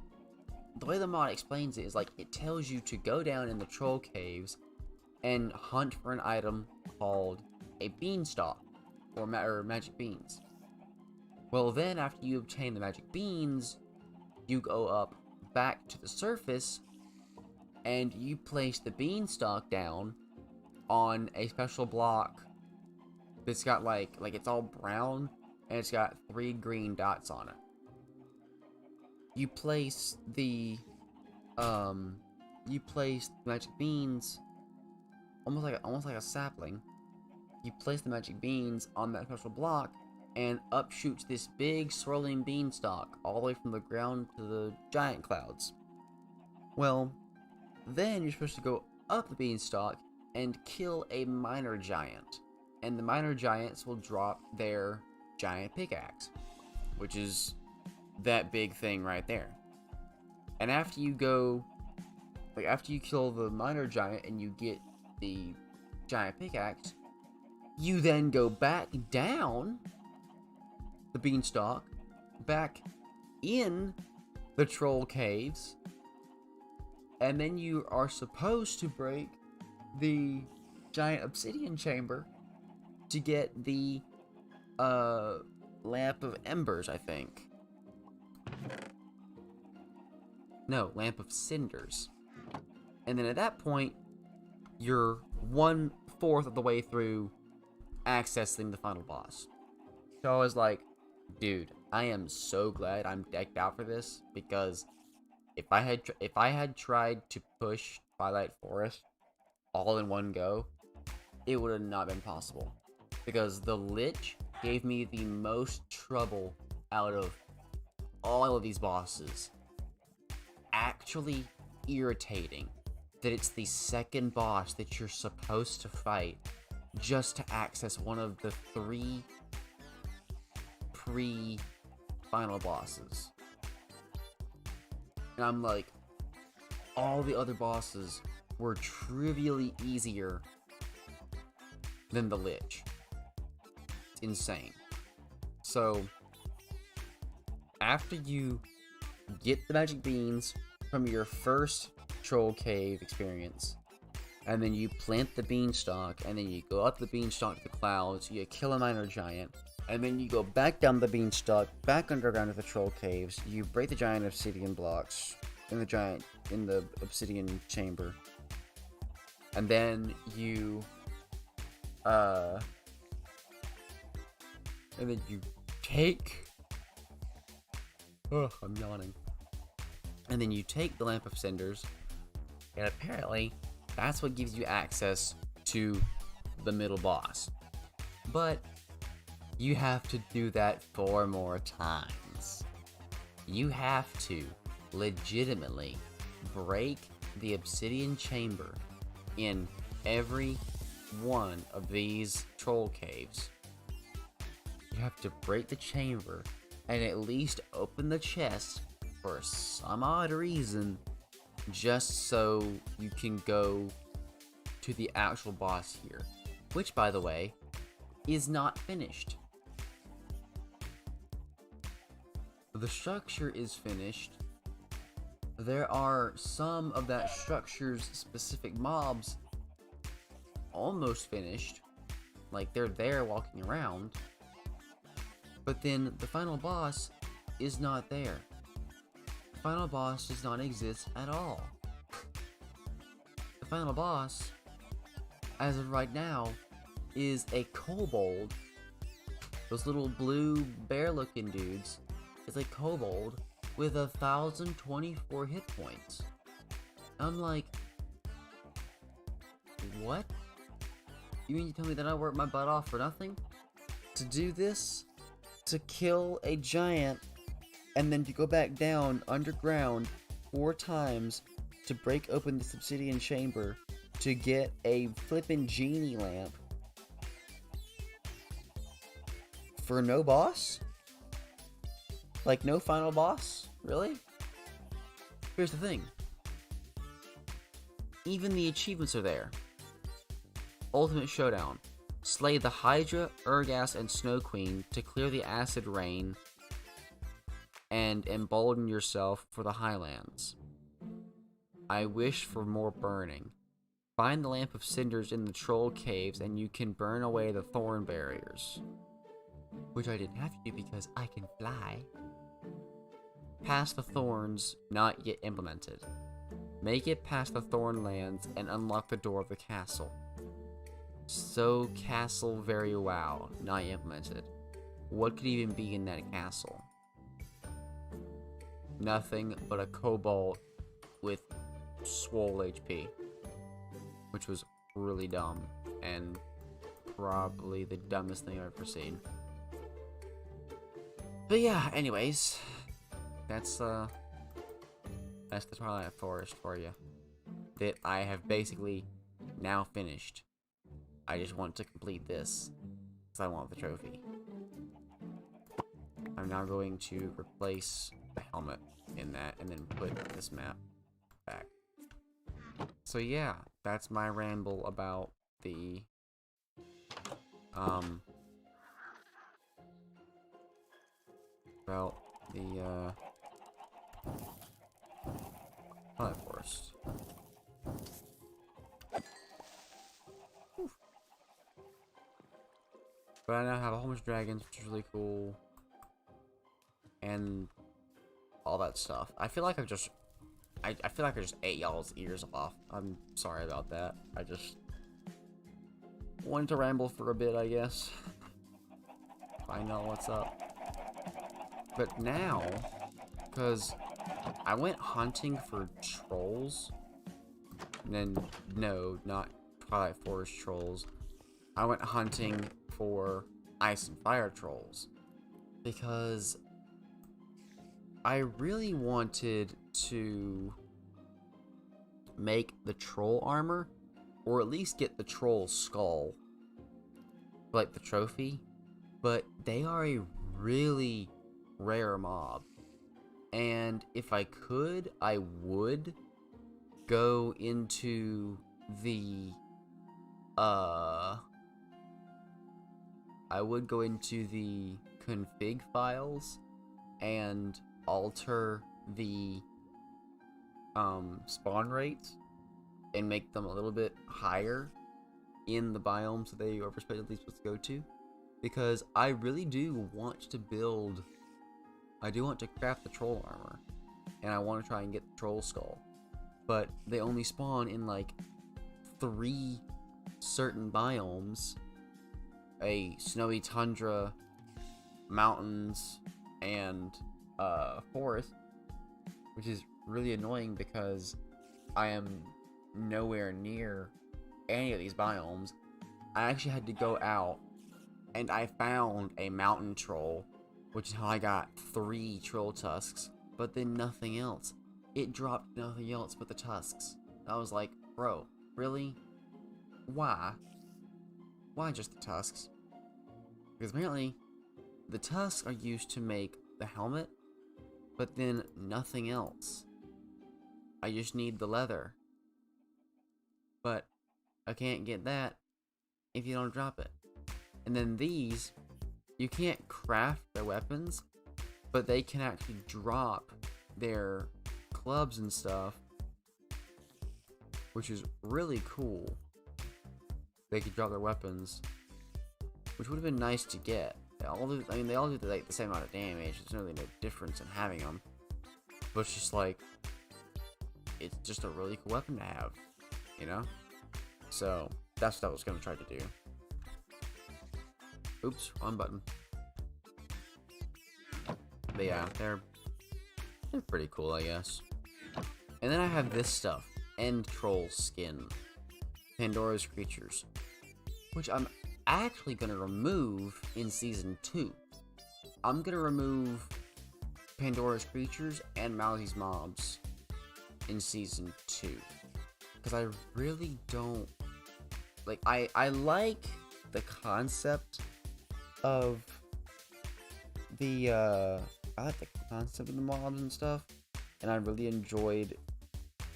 the way the mod explains it is like, it tells you to go down in the troll caves and hunt for an item called a beanstalk, or magic beans. Well then, after you obtain the magic beans, you go up back to the surface, and you place the beanstalk down on a special block that's got like it's all brown, and it's got 3 green dots on it. You place the magic beans almost like a sapling. You place the magic beans on that special block, and up shoots this big swirling beanstalk all the way from the ground to the giant clouds. Well, then you're supposed to go up the beanstalk and kill a minor giant, and the minor giants will drop their giant pickaxe, which is that big thing right there. And after you kill the minor giant and you get the giant pickaxe, you then go back down the beanstalk, back in the troll caves, and then you are supposed to break the giant obsidian chamber to get the lamp of embers, I think. No, lamp of cinders. And then at that point, you're 1/4 of the way through accessing the final boss. So I was like, dude, I am so glad I'm decked out for this, because if I had tried to push Twilight Forest all in one go, it would have not been possible, because the Lich gave me the most trouble out of all of these bosses. Actually irritating that it's the second boss that you're supposed to fight just to access one of the 3 pre-final bosses. And I'm like, all the other bosses were trivially easier than the Lich. It's insane. So, after you get the magic beans from your first troll cave experience, and then you plant the beanstalk, and then you go up the beanstalk to the clouds, you kill a minor giant, and then you go back down the beanstalk, back underground to the troll caves, you break the giant obsidian blocks, in the obsidian chamber. And then you take I'm yawning. And then you take the lamp of cinders, and apparently that's what gives you access to the middle boss. But you have to do that 4 more times. You have to legitimately break the obsidian chamber in every one of these troll caves. You have to break the chamber and at least open the chest for some odd reason, just so you can go to the actual boss here, which, by the way, is not finished. The structure is finished. There are some of that structure's specific mobs almost finished, like they're there walking around, but then the final boss is not there. The final boss does not exist at all. The final boss, as of right now, is a kobold. Those little blue bear looking dudes is a kobold with 1,024 hit points. I'm like, what? You mean to tell me that I worked my butt off for nothing? To do this? To kill a giant and then to go back down underground 4 times to break open this obsidian chamber to get a flippin' genie lamp for no boss? Like, no final boss? Really? Here's the thing. Even the achievements are there. Ultimate Showdown. Slay the Hydra, Urgas, and Snow Queen to clear the acid rain and embolden yourself for the Highlands. I wish for more burning. Find the Lamp of Cinders in the Troll Caves and you can burn away the thorn barriers. Which I didn't have to do because I can fly. Past the thorns not yet implemented. Make it past the thorn lands and unlock the door of the castle. So castle very wow, not implemented. What could even be in that castle? Nothing but a kobold with swole HP. Which was really dumb and probably the dumbest thing I've ever seen. But yeah, anyways, that's the Twilight Forest for you. That I have basically now finished. I just want to complete this because I want the trophy. I'm now going to replace the helmet in that and then put this map back. So yeah, that's my ramble about the Twilight Forest. Whew. But I now have a whole bunch of dragons, which is really cool. And all that stuff. I feel like I just ate y'all's ears off. I'm sorry about that. I just wanted to ramble for a bit, I guess. Find out what's up. But now, because I went hunting for trolls. And then, no, not Twilight Forest trolls. I went hunting for ice and fire trolls. Because I really wanted to make the troll armor, or at least get the troll skull, like the trophy, but they are a really rare mob, and if I could, I would go into the config files and alter the spawn rates and make them a little bit higher in the biomes that they are respectively supposed to go to, because I really do want to craft the troll armor, and I want to try and get troll skull. But they only spawn in like 3 certain biomes: a snowy tundra, mountains, and forest, which is really annoying because I am nowhere near any of these biomes. I actually had to go out and I found a mountain troll, which is how I got 3 troll tusks, but then nothing else. It dropped nothing else but the tusks. I was like, bro, really? Why? Why just the tusks? Because apparently, the tusks are used to make the helmet, but then nothing else. I just need the leather. But I can't get that if you don't drop it. And then these, you can't craft their weapons, but they can actually drop their clubs and stuff, which is really cool. They could drop their weapons, which would have been nice to get. They all do like the same amount of damage. There's really no difference in having them, but it's just like, it's just a really cool weapon to have, you know? So that's what I was gonna try to do. Oops, wrong button. But yeah, they're pretty cool, I guess. And then I have this stuff, End Troll Skin, Pandora's Creatures, which I'm actually gonna remove in Season 2. I'm gonna remove Pandora's Creatures and Mousy's Mobs in Season 2. Because I really don't... Like, I like the concept of the, I like the concept of the mobs and stuff. And I really enjoyed,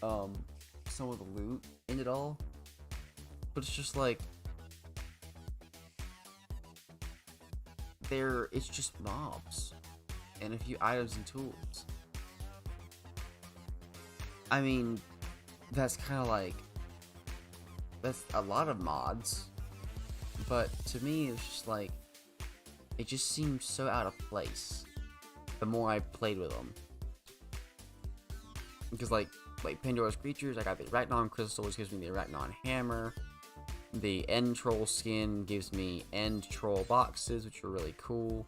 some of the loot in it all. But it's just like... it's just mobs. And a few items and tools. I mean, that's kind of like... That's a lot of mods. But to me, it's just like... It just seems so out of place the more I played with them. Because like Pandora's Creatures, I got the Arachnon Crystal, which gives me the Arachnon Hammer. The End Troll Skin gives me End Troll Boxes, which are really cool.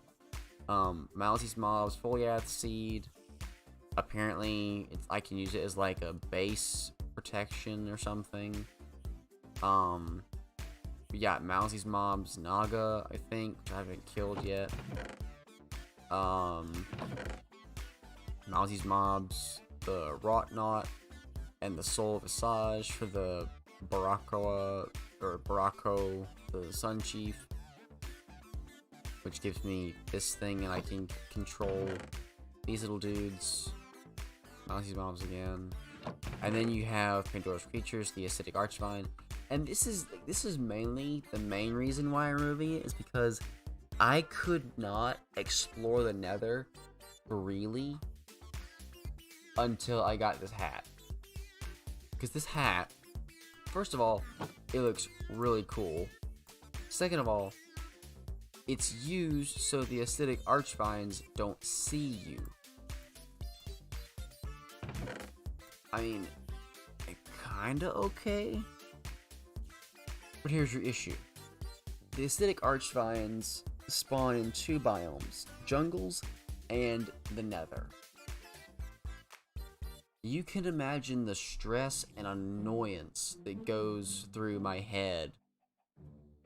Mousy's Mobs, Foliath Seed. Apparently, I can use it as like a base protection or something. Yeah, Mousy's Mobs, Naga, I think, which I haven't killed yet. Mousy's Mobs, the Rotnot, and the Soul Visage for the Barako, the Sun Chief, which gives me this thing, and I can control these little dudes. Mousy's Mobs again. And then you have Pandora's Creatures, the Acidic Archvine. And this is mainly the main reason why I'm removing it, is because I could not explore the Nether freely until I got this hat. Because this hat, first of all, it looks really cool. Second of all, it's used so the acidic archvines don't see you. I mean, kinda okay. But here's your issue. The acidic archvines spawn in 2 biomes, jungles and the Nether. You can imagine the stress and annoyance that goes through my head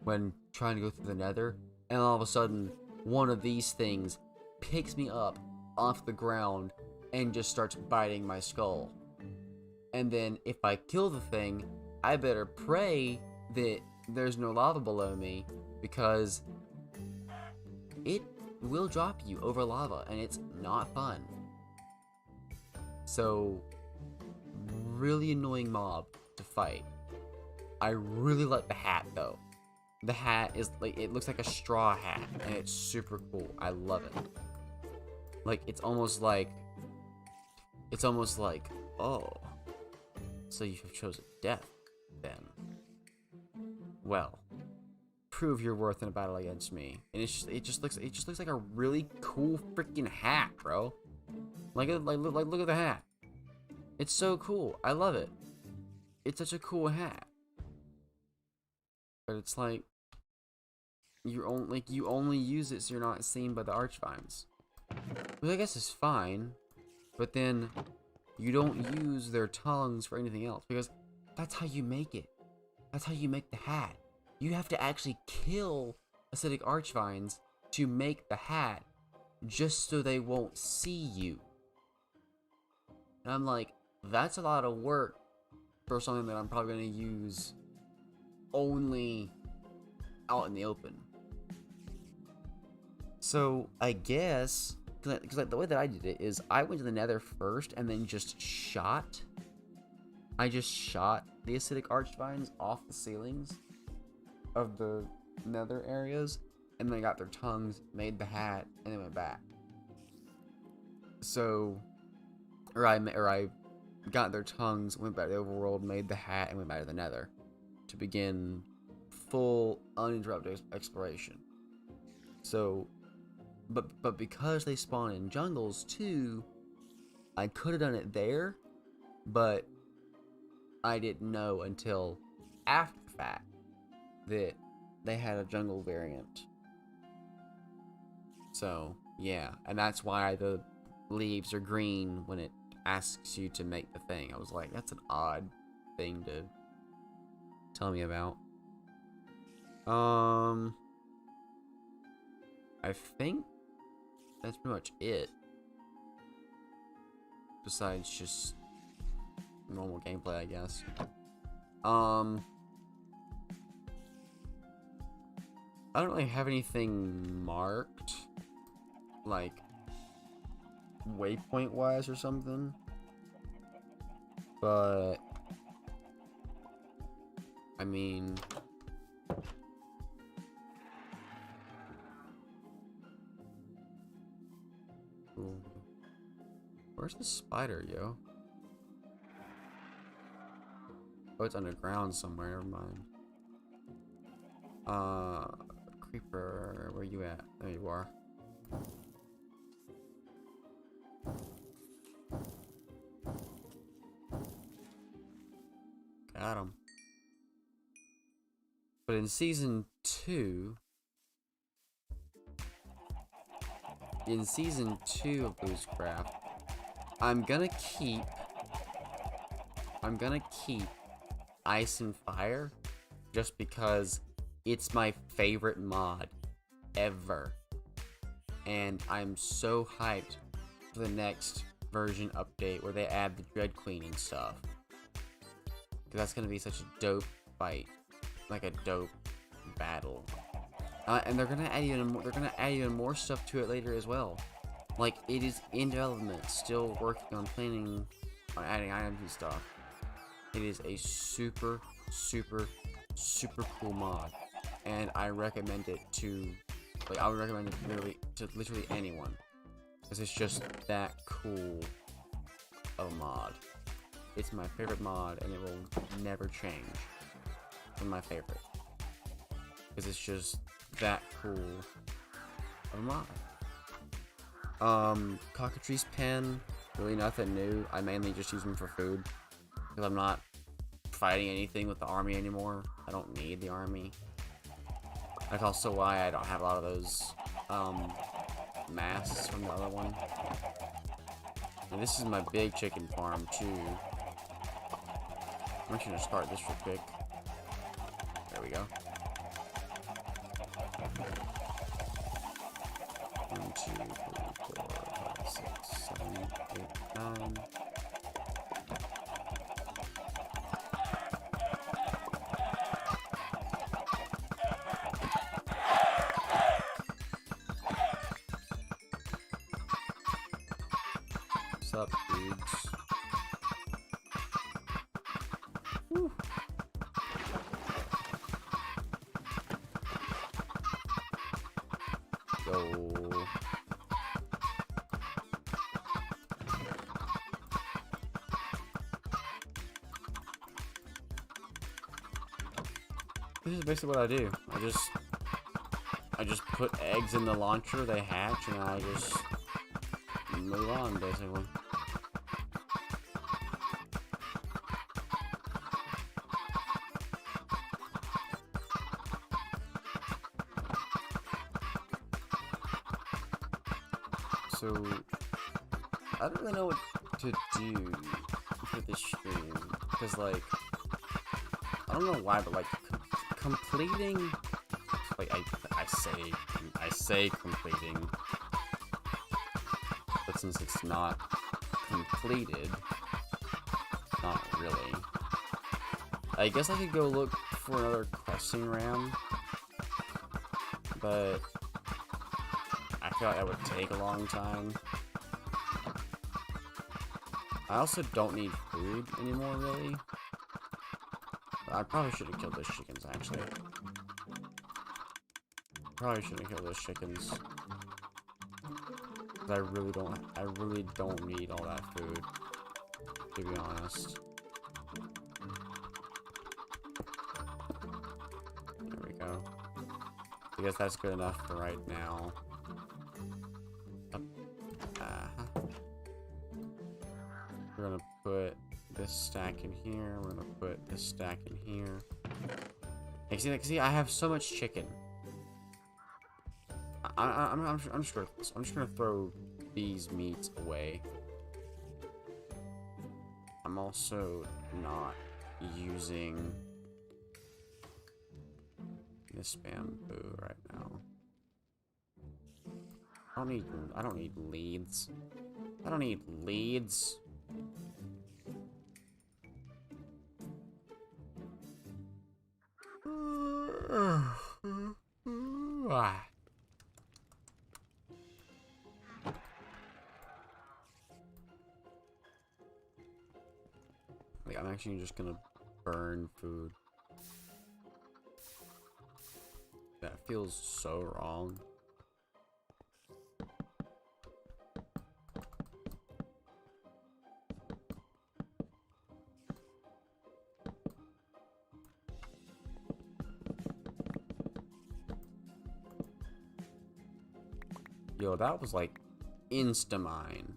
when trying to go through the Nether, and all of a sudden, one of these things picks me up off the ground and just starts biting my skull. And then if I kill the thing, I better pray that there's no lava below me, because it will drop you over lava and it's not fun. So, really annoying mob to fight. I really like the hat though. The hat is like, it looks like a straw hat and it's super cool. I love it. Like, it's almost like, oh, so you have chosen death then. Well, prove your worth in a battle against me. And it just looks like a really cool freaking hat, bro. Look at the hat. It's so cool. I love it. It's such a cool hat. But it's like you only use it so you're not seen by the archvines. Which I guess is fine. But then you don't use their tongues for anything else because that's how you make it. That's how you make the hat. You have to actually kill acidic archvines to make the hat just so they won't see you. And I'm like, that's a lot of work for something that I'm probably going to use only out in the open. So I guess, because like the way that I did it is I went to the nether first and then just shot. I just shot the acidic archvines off the ceilings of the nether areas, and then I got their tongues, made the hat, and then went back. So, or I got their tongues, went back to the overworld, made the hat, and went back to the nether to begin full uninterrupted exploration. So, but because they spawn in jungles too, I could have done it there, but I didn't know until after the fact that they had a jungle variant. So, yeah, and that's why the leaves are green when it asks you to make the thing. I was like, that's an odd thing to tell me about. I think that's pretty much it. Besides just normal gameplay, I guess. I don't really have anything marked, like waypoint wise or something, but I mean, ooh. Where's the spider, yo? Oh, it's underground somewhere, never mind. Creeper, where you at? There you are. Got him. But in season 2... In season 2 of Blu'scraft, I'm gonna keep Ice and Fire just because it's my favorite mod ever. And I'm so hyped for the next version update where they add the Dread Queen and stuff. Because that's gonna be such a dope fight. Like a dope battle. And they're gonna add even more stuff to it later as well. Like, it is in development, still working on planning on adding items and stuff. It is a super, super, super cool mod, and I recommend it to, like, I would recommend it to literally anyone, because it's just that cool of a mod. It's my favorite mod, and it will never change from my favorite, because it's just that cool of a mod. Cockatrice pen, really nothing new. I mainly just use them for food, because I'm not fighting anything with the army anymore. I don't need the army. That's also why I don't have a lot of those masks from the other one. And this is my big chicken farm too. I'm just gonna start this real quick. There we go. 1, 2, 3, 4, 5, 6, 7, 8, 9. What's up, dudes? Woo. Go. This is basically what I do. I just put eggs in the launcher, they hatch, and I just move on, basically. So, I don't really know what to do for this stream, because, like, I don't know why, but, like, completing, like, I say completing, but since it's not completed, not really. I guess I could go look for another questing ram, but I feel like that would take a long time. I also don't need food anymore, really. I probably should have killed those chickens, actually. Probably shouldn't have killed those chickens. I really don't need all that food, to be honest. There we go. I guess that's good enough for right now. We're gonna put this stack in here. We're gonna put this stack in here. Like, see, I have so much chicken. I'm just gonna throw these meats away. I'm also not using this bamboo right now. I don't need leads. I don't need leads. Like, I'm actually just gonna burn food. That feels so wrong. Yo, that was like insta-mine.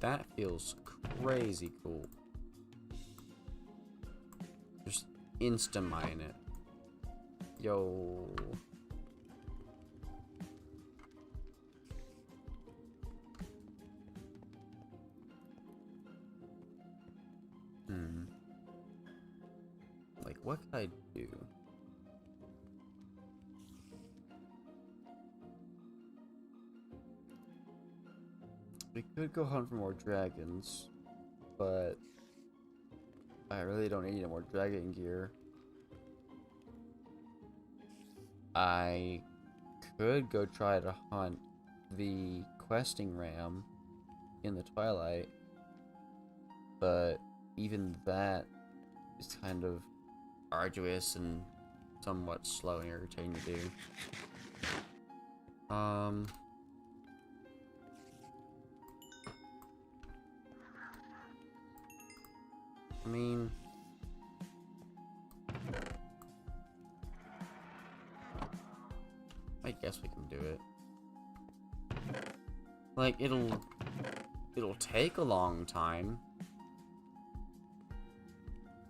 That feels crazy cool. Just insta-mine it. Yo. Like, what could I do? We could go hunt for more dragons, but I really don't need any more dragon gear. I could go try to hunt the questing ram in the twilight, but even that is kind of arduous and somewhat slow and irritating to do. I mean, I guess we can do it. Like, it'll take a long time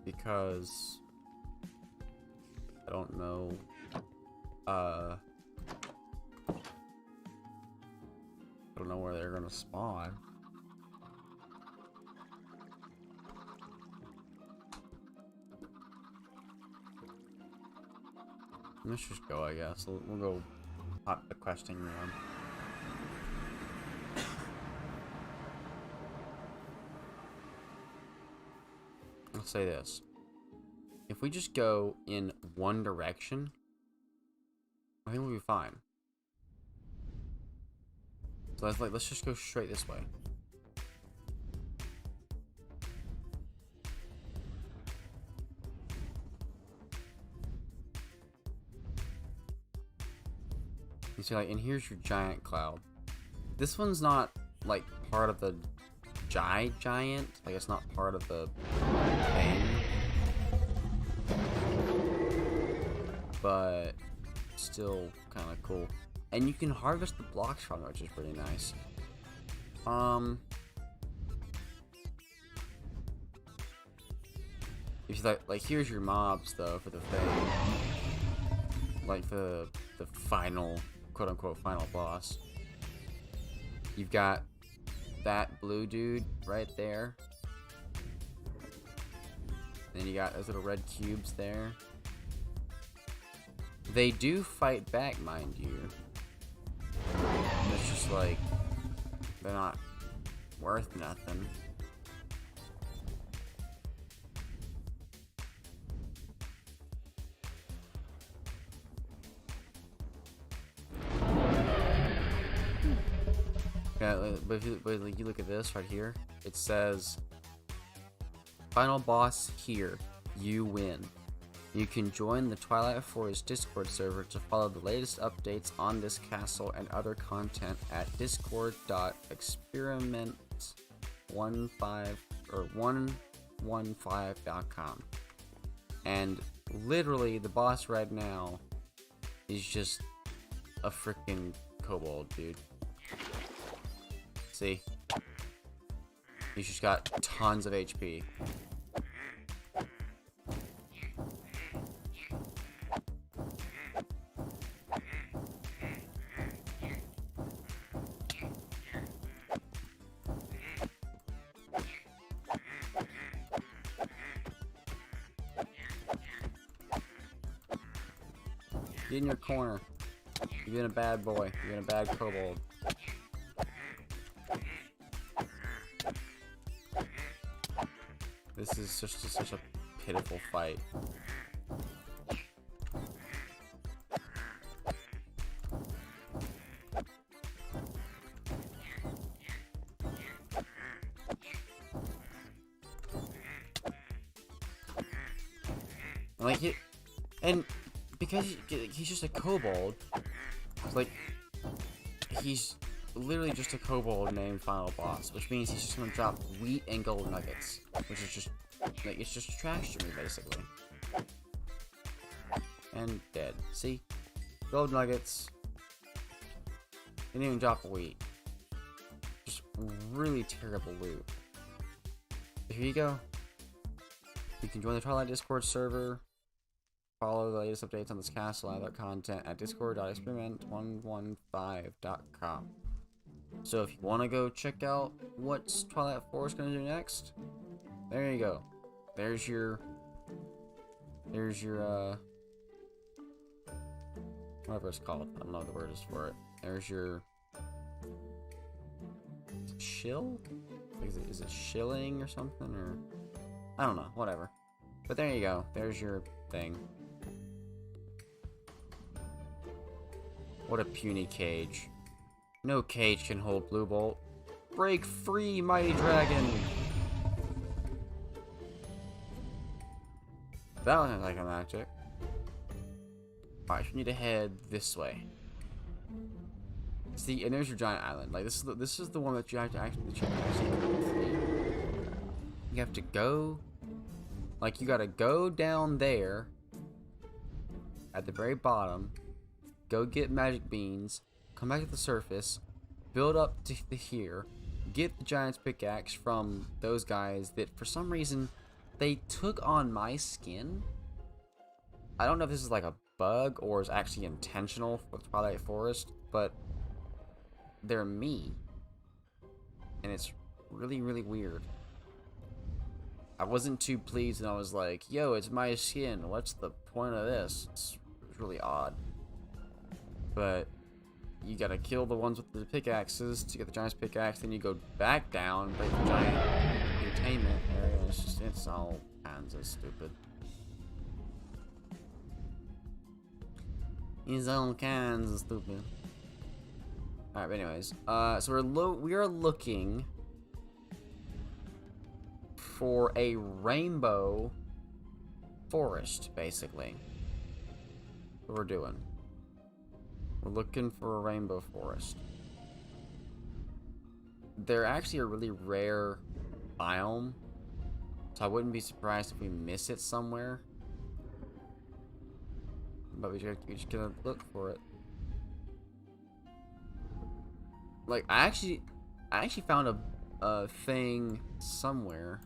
because I don't know, I don't know where they're gonna spawn. Let's just go, I guess. We'll go hunt the questing ram. I'll say this. If we just go in one direction, I think we'll be fine. So let's just go straight this way. You see, like, and here's your giant cloud. This one's not, like, part of the giant, like, it's not part of the thing. But still kind of cool. And you can harvest the blocks from it, which is pretty nice. If you like here's your mobs though for the thing. Like the final, quote unquote, final boss. You've got that blue dude right there. Then you got those little red cubes there. They do fight back, mind you. It's just like, they're not worth nothing. Yeah, but if you look at this right here, it says, final boss here, you win. You can join the Twilight Forest Discord server to follow the latest updates on this castle and other content at discord.experiment115.com. And literally, the boss right now is just a freaking kobold, dude. See? He's just got tons of HP. Get in your corner. You're being a bad boy. You're being a bad kobold. This is just such a pitiful fight. Like and because he's just a kobold, it's like he's literally just a kobold named Final Boss, which means he's just gonna drop wheat and gold nuggets, which is just like, it's just trash to me basically. And dead. See, gold nuggets. Didn't even drop wheat. Just really terrible loot. But here you go. You can join the Twilight Discord server. Follow the latest updates on this castle and other content at discord.experiment115.com. So if you want to go check out what Twilight Forest is going to do next, there you go. There's your whatever it's called. I don't know what the word is for it. There's your shill? Is it shilling or something? Or I don't know. Whatever. But there you go. There's your thing. What a puny cage. No cage can hold Blue Bolt. Break free, mighty dragon! That wasn't like a magic. Alright, you need to head this way. See, and there's your giant island. Like this is the one that you have to actually check out. You have to go, like you gotta go down there at the very bottom, go get magic beans, come back to the surface, build up to here, get the giant's pickaxe from those guys that for some reason they took on my skin. I don't know if this is like a bug or is actually intentional for Twilight Forest, but they're me. And it's really, really weird. I wasn't too pleased and I was like, yo, it's my skin. What's the point of this? It's really odd. But you gotta kill the ones with the pickaxes to get the giant's pickaxe, then you go back down, break the giant containment area. It's all kinds of stupid. It's all kinds of stupid. Alright, but anyways, so we are looking for a rainbow forest, basically. That's what we're doing. We're looking for a rainbow forest. They're actually a really rare biome, so I wouldn't be surprised if we miss it somewhere. But we just gotta look for it. Like I actually found a thing somewhere.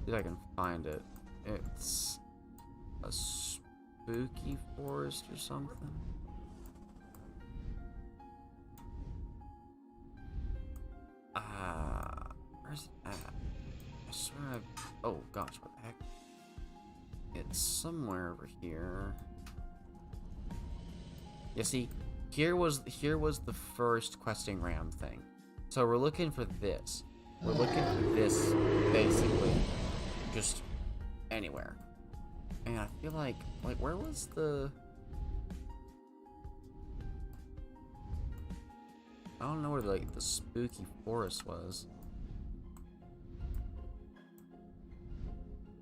See if I can find it. It's a spooky forest or something. Where's it at? I swear oh gosh, what the heck? It's somewhere over here. You see, here was the first questing ram thing. So we're looking for this. We're looking for this basically just anywhere. And I feel like where was the... I don't know where the spooky forest was.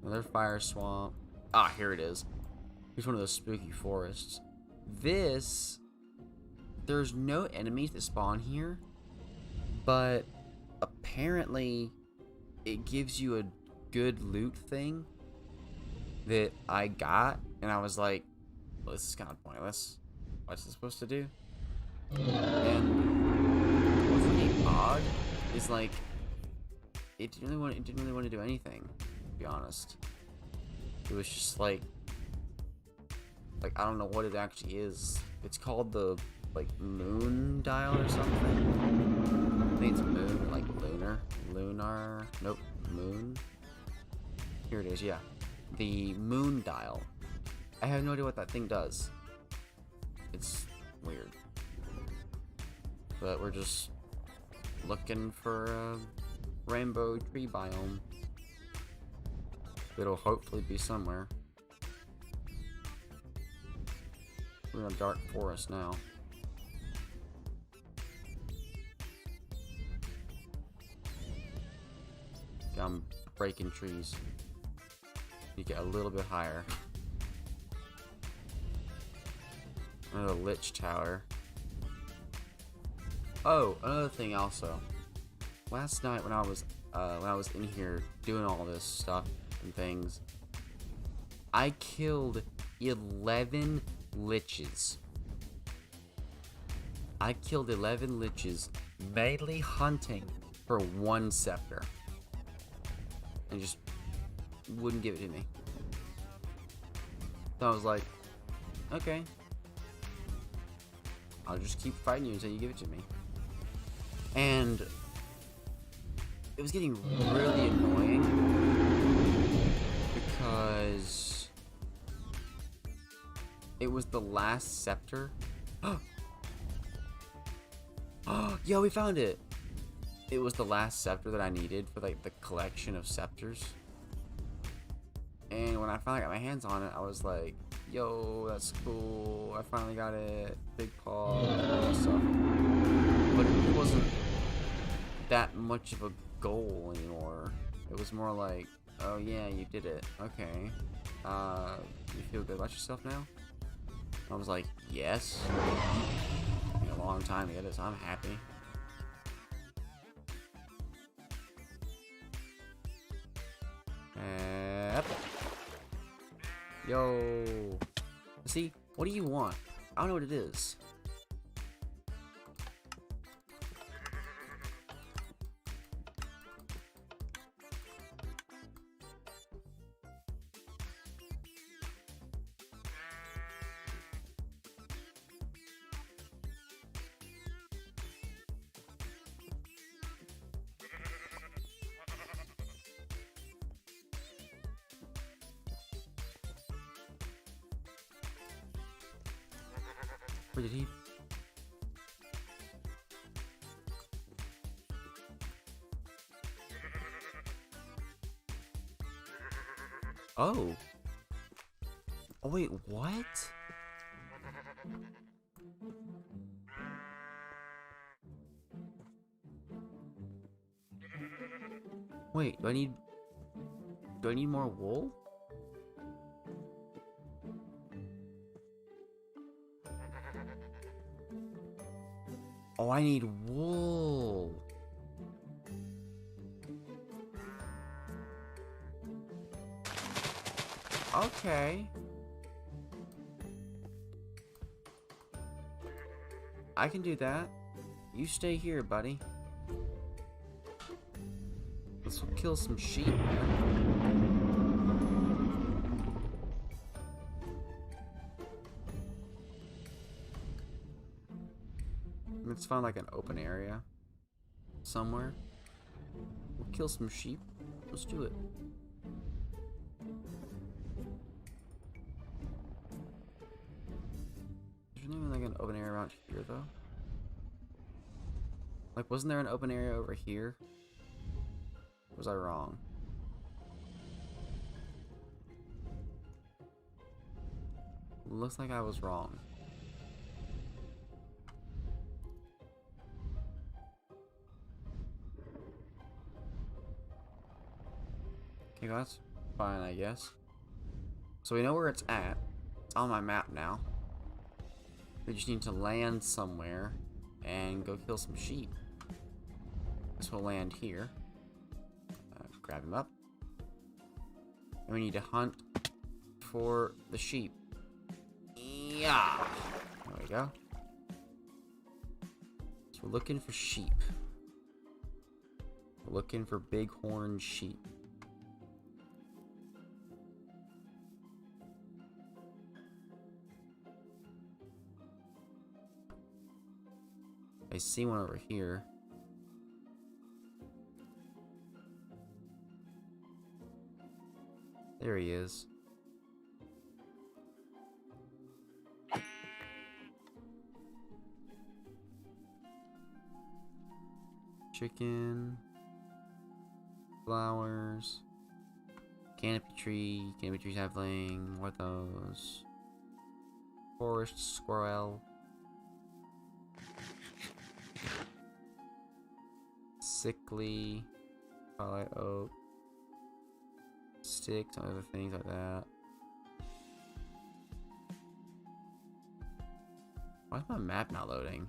Another fire swamp. Ah, here it is. Here's one of those spooky forests. There's no enemies that spawn here, but apparently it gives you a good loot thing that I got, and I was like, well, this is kind of pointless. What's it supposed to do? And what's really odd is like it didn't really want to do anything, to be honest. It was just like I don't know what it actually is. It's called the moon dial or something. I think it's moon, like lunar. Nope, moon. Here it is. Yeah, the moon dial. I have no idea what that thing does. It's weird. But we're just looking for a rainbow tree biome. It'll hopefully be somewhere. We're in a dark forest now. Okay, I'm breaking trees. You get a little bit higher. Another lich tower. Oh, another thing also. Last night when I was in here doing all this stuff and things, I killed 11 liches. I killed 11 liches, mainly hunting for one scepter, and just wouldn't give it to me. So I was like, okay, I'll just keep fighting you until you give it to me. And it was getting really annoying because it was the last scepter. Oh, yo, we found it. It was the last scepter that I needed for the collection of scepters. And when I finally got my hands on it, I was like, yo, that's cool. I finally got it. Big paw, all that stuff. But it wasn't that much of a goal anymore. It was more like, oh yeah, you did it. Okay. You feel good about yourself now? I was like, yes. Been a long time to get it, so I'm happy. Yo. See, what do you want? I don't know what it is. Where did he? Oh. Oh wait, what? Wait, do I need more wool? Oh, I need wool. Okay. I can do that. You stay here, buddy. Let's kill some sheep. Let's find like an open area somewhere. We'll kill some sheep. Let's do it. There's not even like an open area around here though. Like, wasn't there an open area over here? Was I wrong? Looks like I was wrong. Okay, that's fine, I guess. So we know where it's at. It's on my map now. We just need to land somewhere and go kill some sheep. This will land here. Grab him up. And we need to hunt for the sheep. Yeah! There we go. So we're looking for sheep. We're looking for bighorn sheep. I see one over here. There he is. Chicken. Flowers. Canopy tree. Canopy tree sapling. What are those? Forest squirrel. Sickly. Twilight oak. Sticks and other things like that. Why is my map not loading?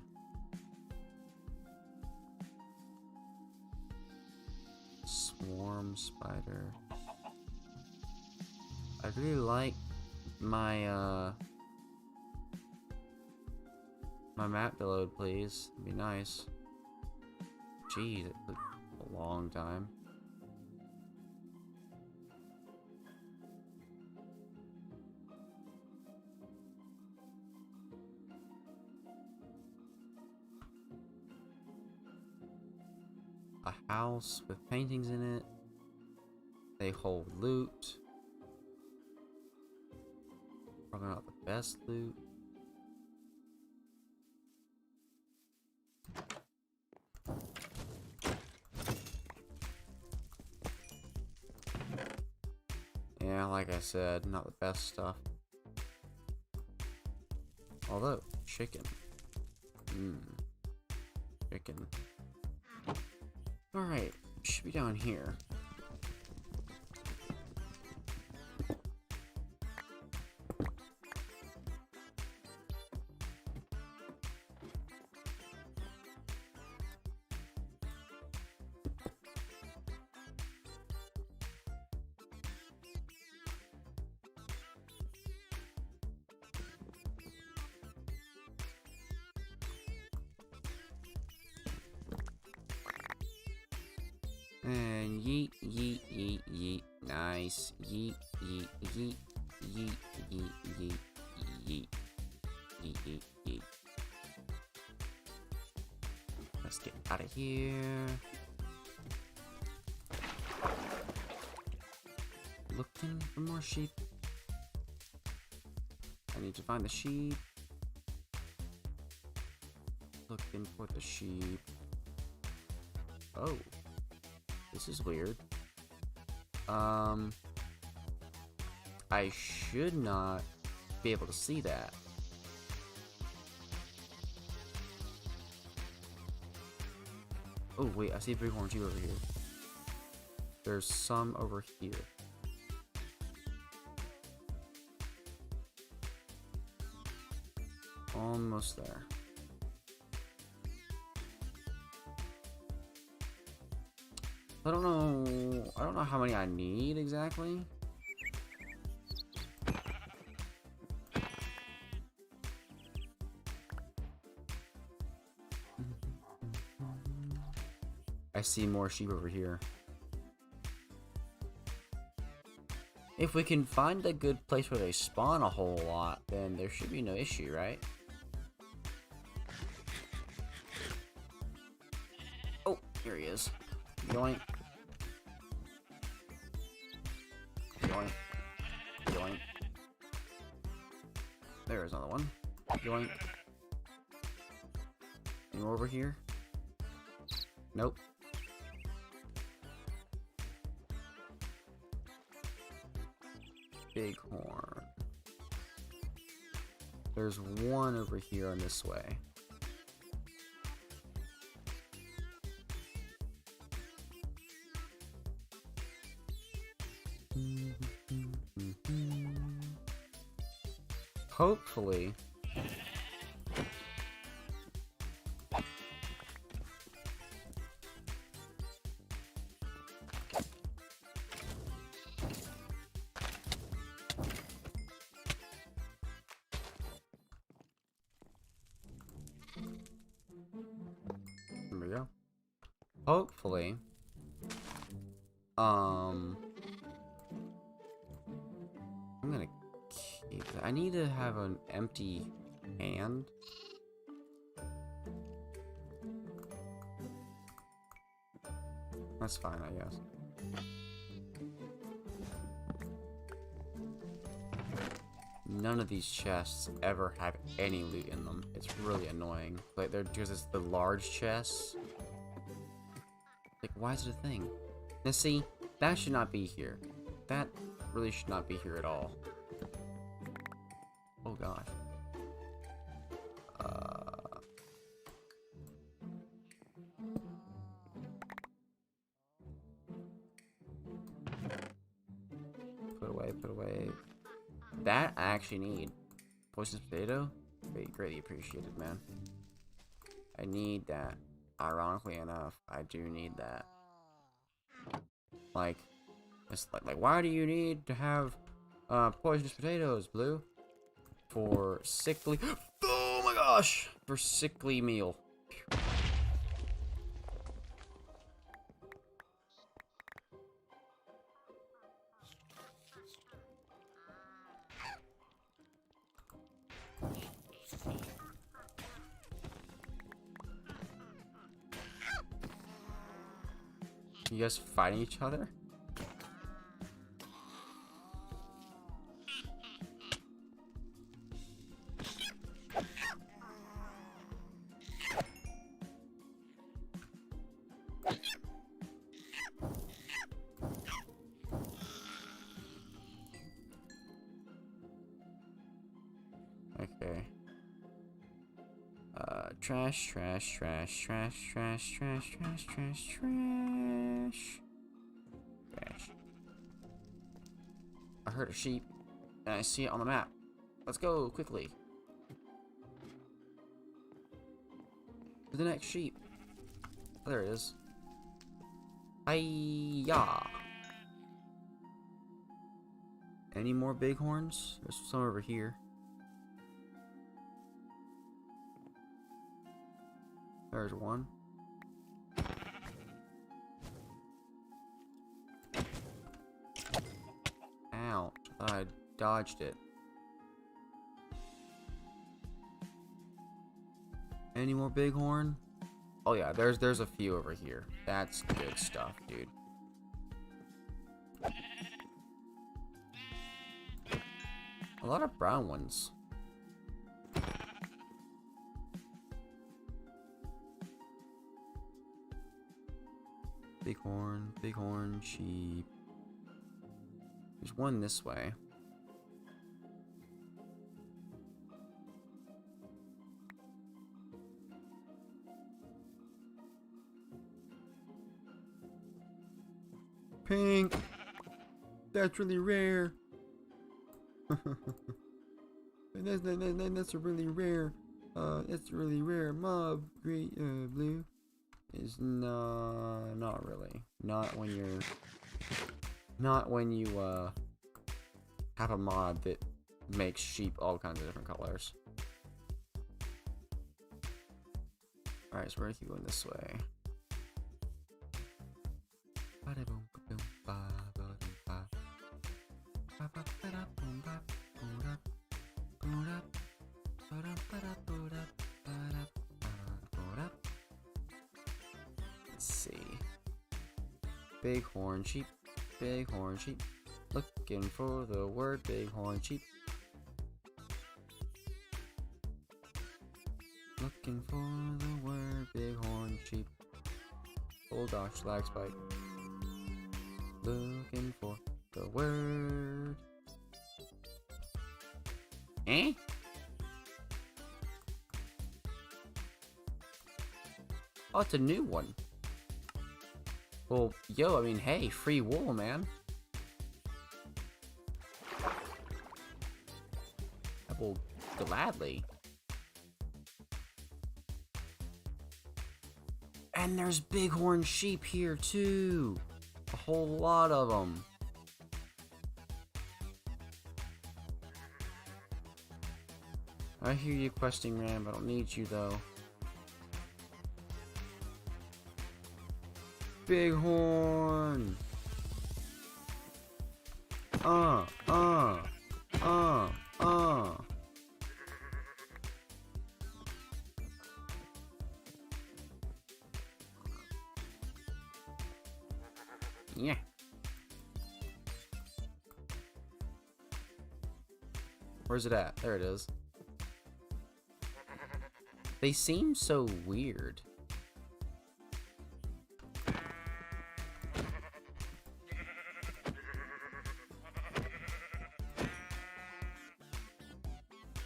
Swarm spider. I really like my my map to load, please. It'd be nice. Jeez, it took a long time. A house with paintings in it. They hold loot. Probably not the best loot. Yeah, like I said, not the best stuff. Although, chicken. Chicken. Alright, should be down here. And yeet, yeet, yeet, yeet. Nice. Yeet, yeet, yeet, yeet, yeet, yeet, yeet. Yeet, yeet, yeet. Let's get out of here. Looking for more sheep. I need to find the sheep. Looking for the sheep. Oh. This is weird. I should not be able to see that. Oh wait, I see a bighorn sheep over here. There's some over here. Almost there. I don't know how many I need exactly. I see more sheep over here. If we can find a good place where they spawn a whole lot, then there should be no issue, right? Oh, here he is. Yoink. Yoink. Yoink. There's another one. Yoink. Any more over here? Nope. Bighorn. There's one over here on this way. Hopefully. There we go. Hopefully. I'm gonna keep that. I need to have an empty hand. That's fine, I guess. None of these chests ever have any loot in them. It's really annoying. Like, they're because it's the large chests. Like, why is it a thing? Now, see, that should not be here. That really should not be here at all. Oh gosh. Put away, put away. That I actually need. Poisonous potato? Greatly appreciated, man. I need that. Ironically enough, I do need that. Like, it's like why do you need to have poisonous potatoes, Blue? For sickly oh my gosh! For sickly meal. You guys fighting each other? Okay. Trash, trash, trash, trash, trash, trash, trash, trash, trash. Trash. I heard a sheep, and I see it on the map. Let's go, quickly. To the next sheep. Oh, there it is. Hi-ya. Any more bighorns? There's some over here. There's one. Ow. I dodged it. Any more bighorn? Oh yeah, there's a few over here. That's good stuff, dude. A lot of brown ones. Bighorn, bighorn, sheep. There's one this way. Pink! That's really rare! That's a really rare, that's a really rare mob, Blue. Is not really. Not when you have a mod that makes sheep all kinds of different colors. Alright, so we're gonna keep going this way. Let's see. Bighorn sheep. Bighorn sheep. Look, Looking for the word bighorn sheep. Looking for the word bighorn sheep. Oh gosh, lag spike. Looking for the word. Eh? Oh, it's a new one. Well, yo, I mean, hey, free wool, man. I will gladly. And there's bighorn sheep here, too. A whole lot of them. I hear you, questing ram. I don't need you, though. Bighorn! Yeah. Where's it at? There it is. They seem so weird.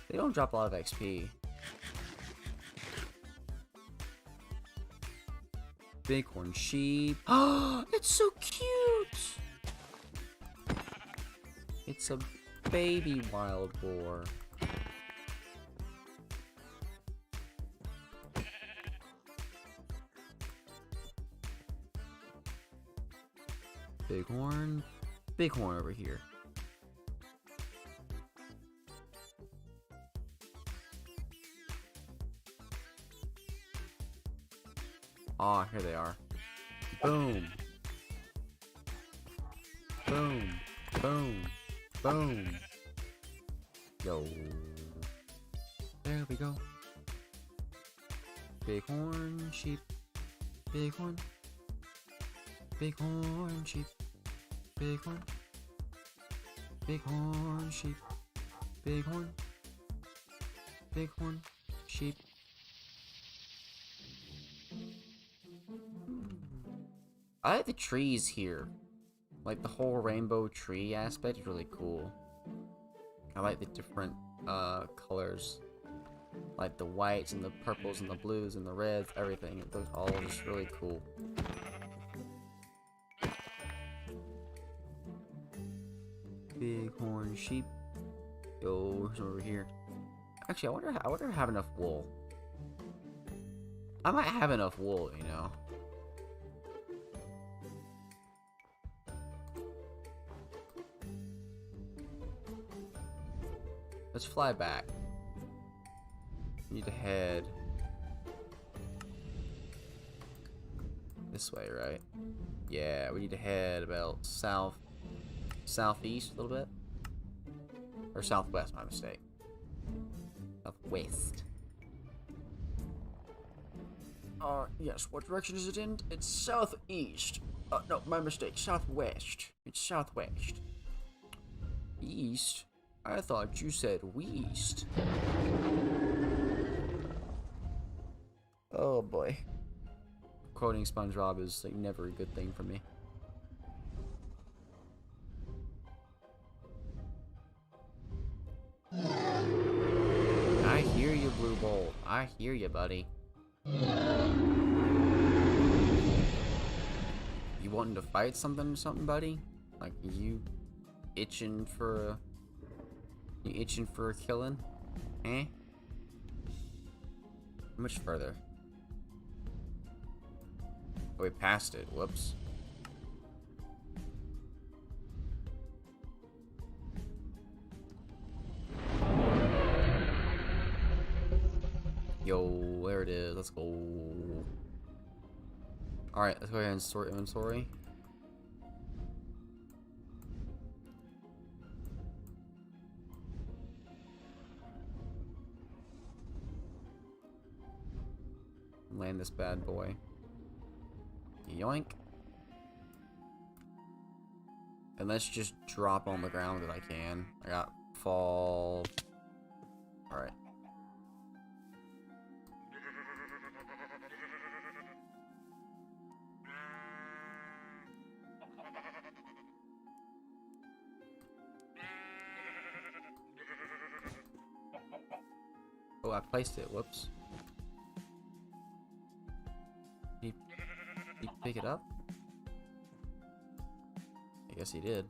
They don't drop a lot of XP. Bighorn sheep. Oh, it's so cute! It's a baby wild boar. Bighorn. Bighorn over here. Ah, here they are. Boom. Boom. Boom. Boom. Yo. There we go. Bighorn sheep. Bighorn. Bighorn sheep. Bighorn. Bighorn sheep. Bighorn. Bighorn sheep. I like the trees here. Like the whole rainbow tree aspect is really cool. I like the different colors. Like the whites and the purples and the blues and the reds, everything. It looks all just really cool. Bighorn sheep. Yo, who's over here? Actually, I wonder if I have enough wool. I might have enough wool, you know. Let's fly back. We need to head this way, right? Yeah, we need to head about southeast a little bit. Or southwest, my mistake. Southwest. Yes, what direction is it in? It's southeast. No, my mistake. Southwest. It's southwest. East? I thought you said west. Oh boy. Quoting SpongeBob is like never a good thing for me. I hear you, Blue Bolt. I hear you, buddy. You wanting to fight something, buddy? Like you itching for a killing? Eh? How much further? Oh, we passed it. Whoops. Yo, there it is. Let's go. Alright, let's go ahead and sort inventory. Land this bad boy. Yoink. And let's just drop on the ground that I can. I got fall. Alright. Oh, I placed it. Whoops. Did he pick it up? I guess he did.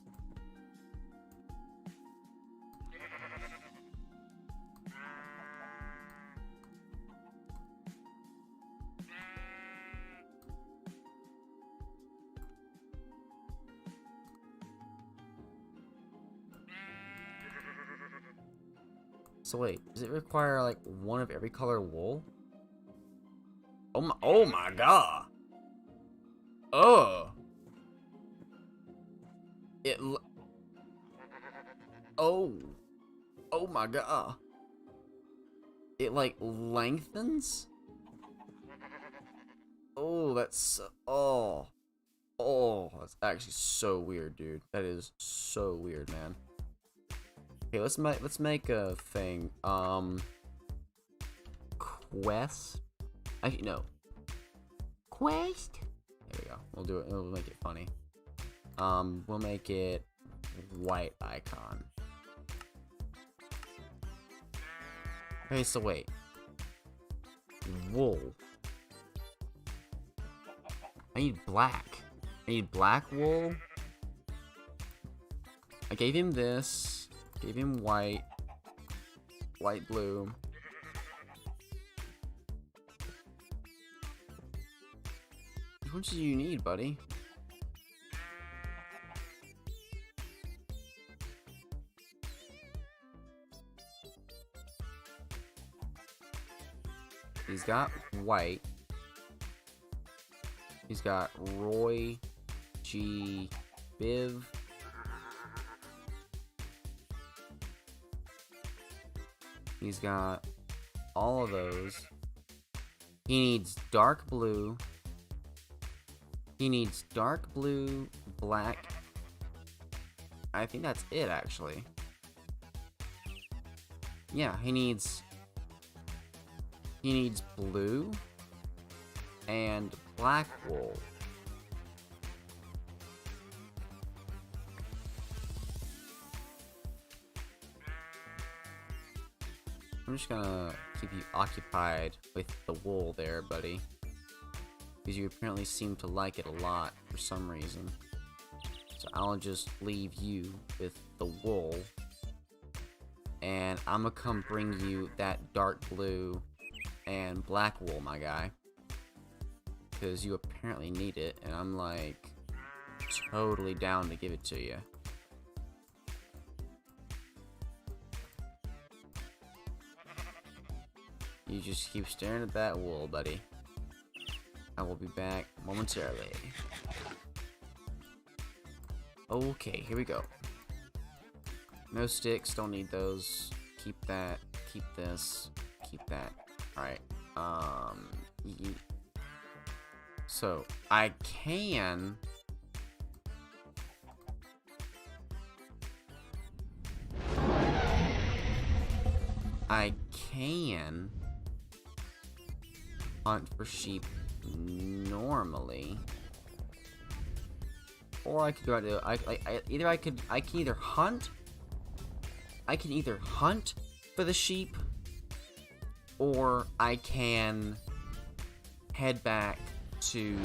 So wait, does it require like one of every color wool? Oh my god. Oh. Oh my god. It like lengthens? Oh, that's that's actually so weird, dude. That is so weird, man. Okay, let's make a thing. Quest. Actually, no. Quest. There we go. We'll do it. We'll make it funny. We'll make it white icon. Okay, so wait. Wool. I need black. I need black wool. I gave him this. Gave him white. Light blue. How much do you need, buddy? He's got white. He's got Roy G. Biv. He's got all of those. He needs dark blue. He needs dark blue, black. I think that's it, actually. Yeah, he needs blue and black wool. I'm just gonna keep you occupied with the wool there, buddy. Because you apparently seem to like it a lot for some reason. So I'll just leave you with the wool. And I'm gonna come bring you that dark blue and black wool, my guy. Because you apparently need it, and I'm like totally down to give it to you. You just keep staring at that wool, buddy. I will be back momentarily. Okay, here we go. No sticks, don't need those. Keep that, keep this, keep that. Alright, so, I can... hunt for sheep normally, or I could go out to I can either hunt for the sheep, or I can head back to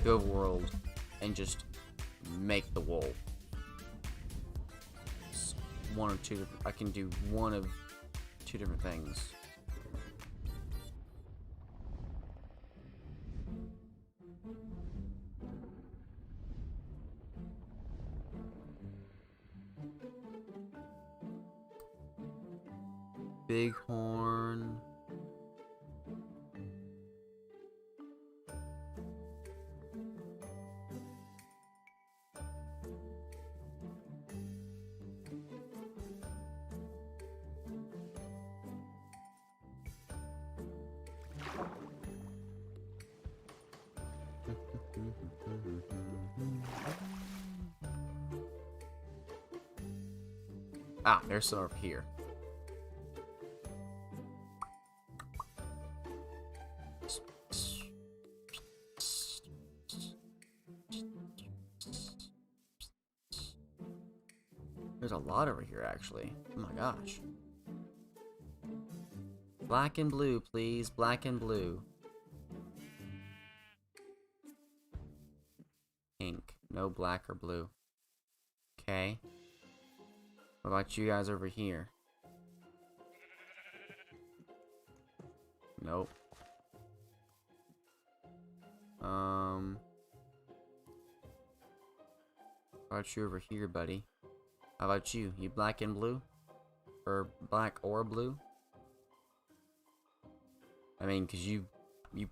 the overworld and just make the wool. It's one or two. I can do one of two different things. Bighorn. Ah, there's some over here. There's a lot over here, actually. Oh my gosh. Black and blue, please. Black and blue. Pink. No black or blue. Okay. What about you guys over here? Nope. What about you over here, buddy? How about you? You black and blue? Or black or blue? I mean, cause you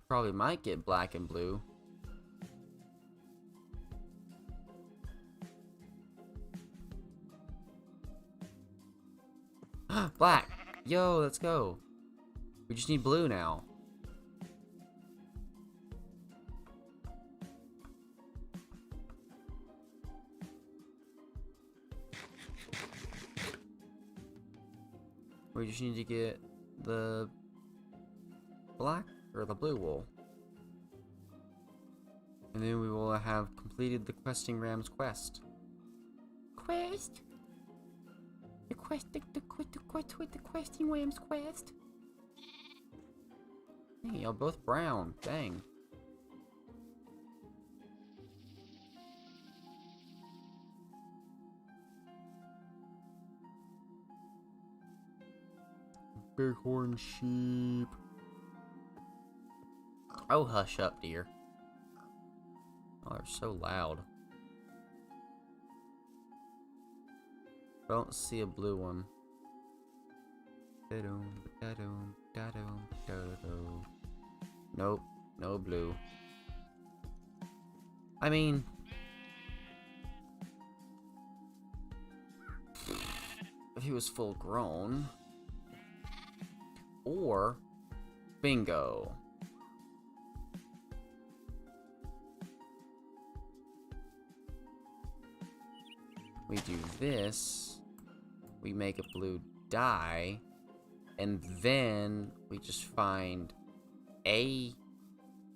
probably might get black and blue. Black! Yo, let's go. We just need blue now. We just need to get the black or the blue wool. And then we will have completed the questing ram's quest. Quest? The questing ram's quest. Hey, y'all both brown. Dang. Bighorn sheep. Oh, hush up, dear. Oh, they're so loud. Don't see a blue one. Nope, no blue. I mean, if he was full grown. Or bingo. We do this, we make a blue dye, and then we just find a...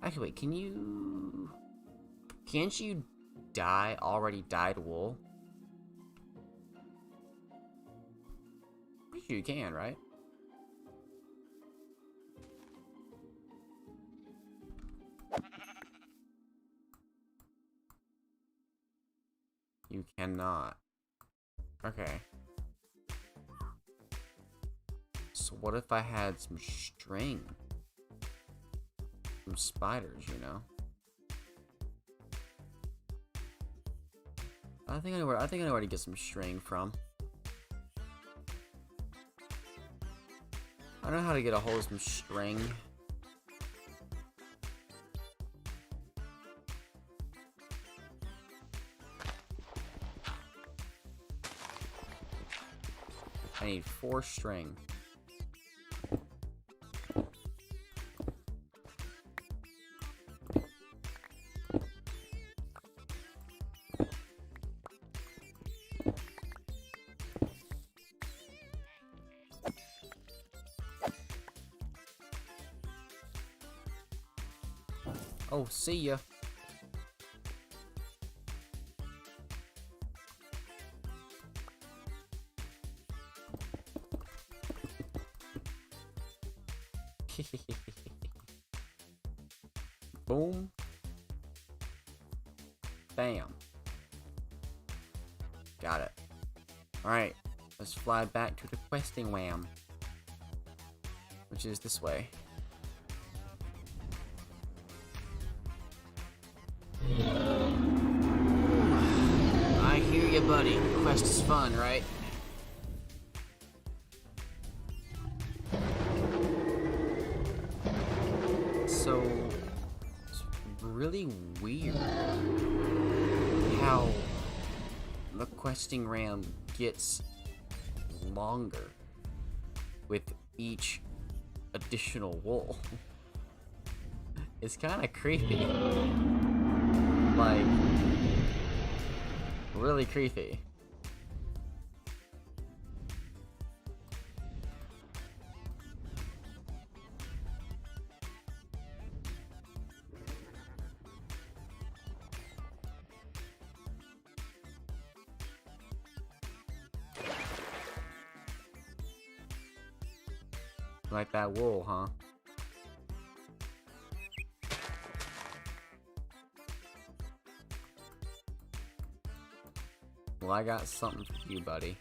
Actually, wait, can't you dye already dyed wool? Pretty sure you can, right? You cannot. Okay. So what if I had some string? Some spiders, you know? I think I know where to get some string from. I know how to get a hold of some string. I need 4 string. Oh, see ya. Boom. Bam. Got it. Alright, let's fly back to the questing wham, which is this way. I hear you, buddy. The quest is fun, right? So, it's really weird how the questing ram gets longer with each additional wool. It's kind of creepy. Like, really creepy. Like that wool, huh? Well, I got something for you, buddy.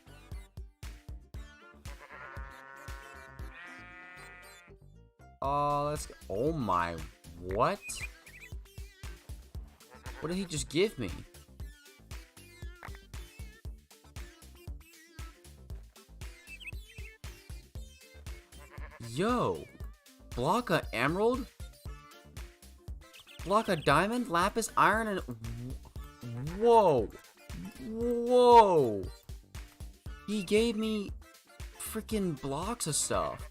Oh, let's go. Oh my, what? What did he just give me? Yo, block of emerald, block of diamond, lapis, iron, and whoa, whoa. He gave me freaking blocks of stuff.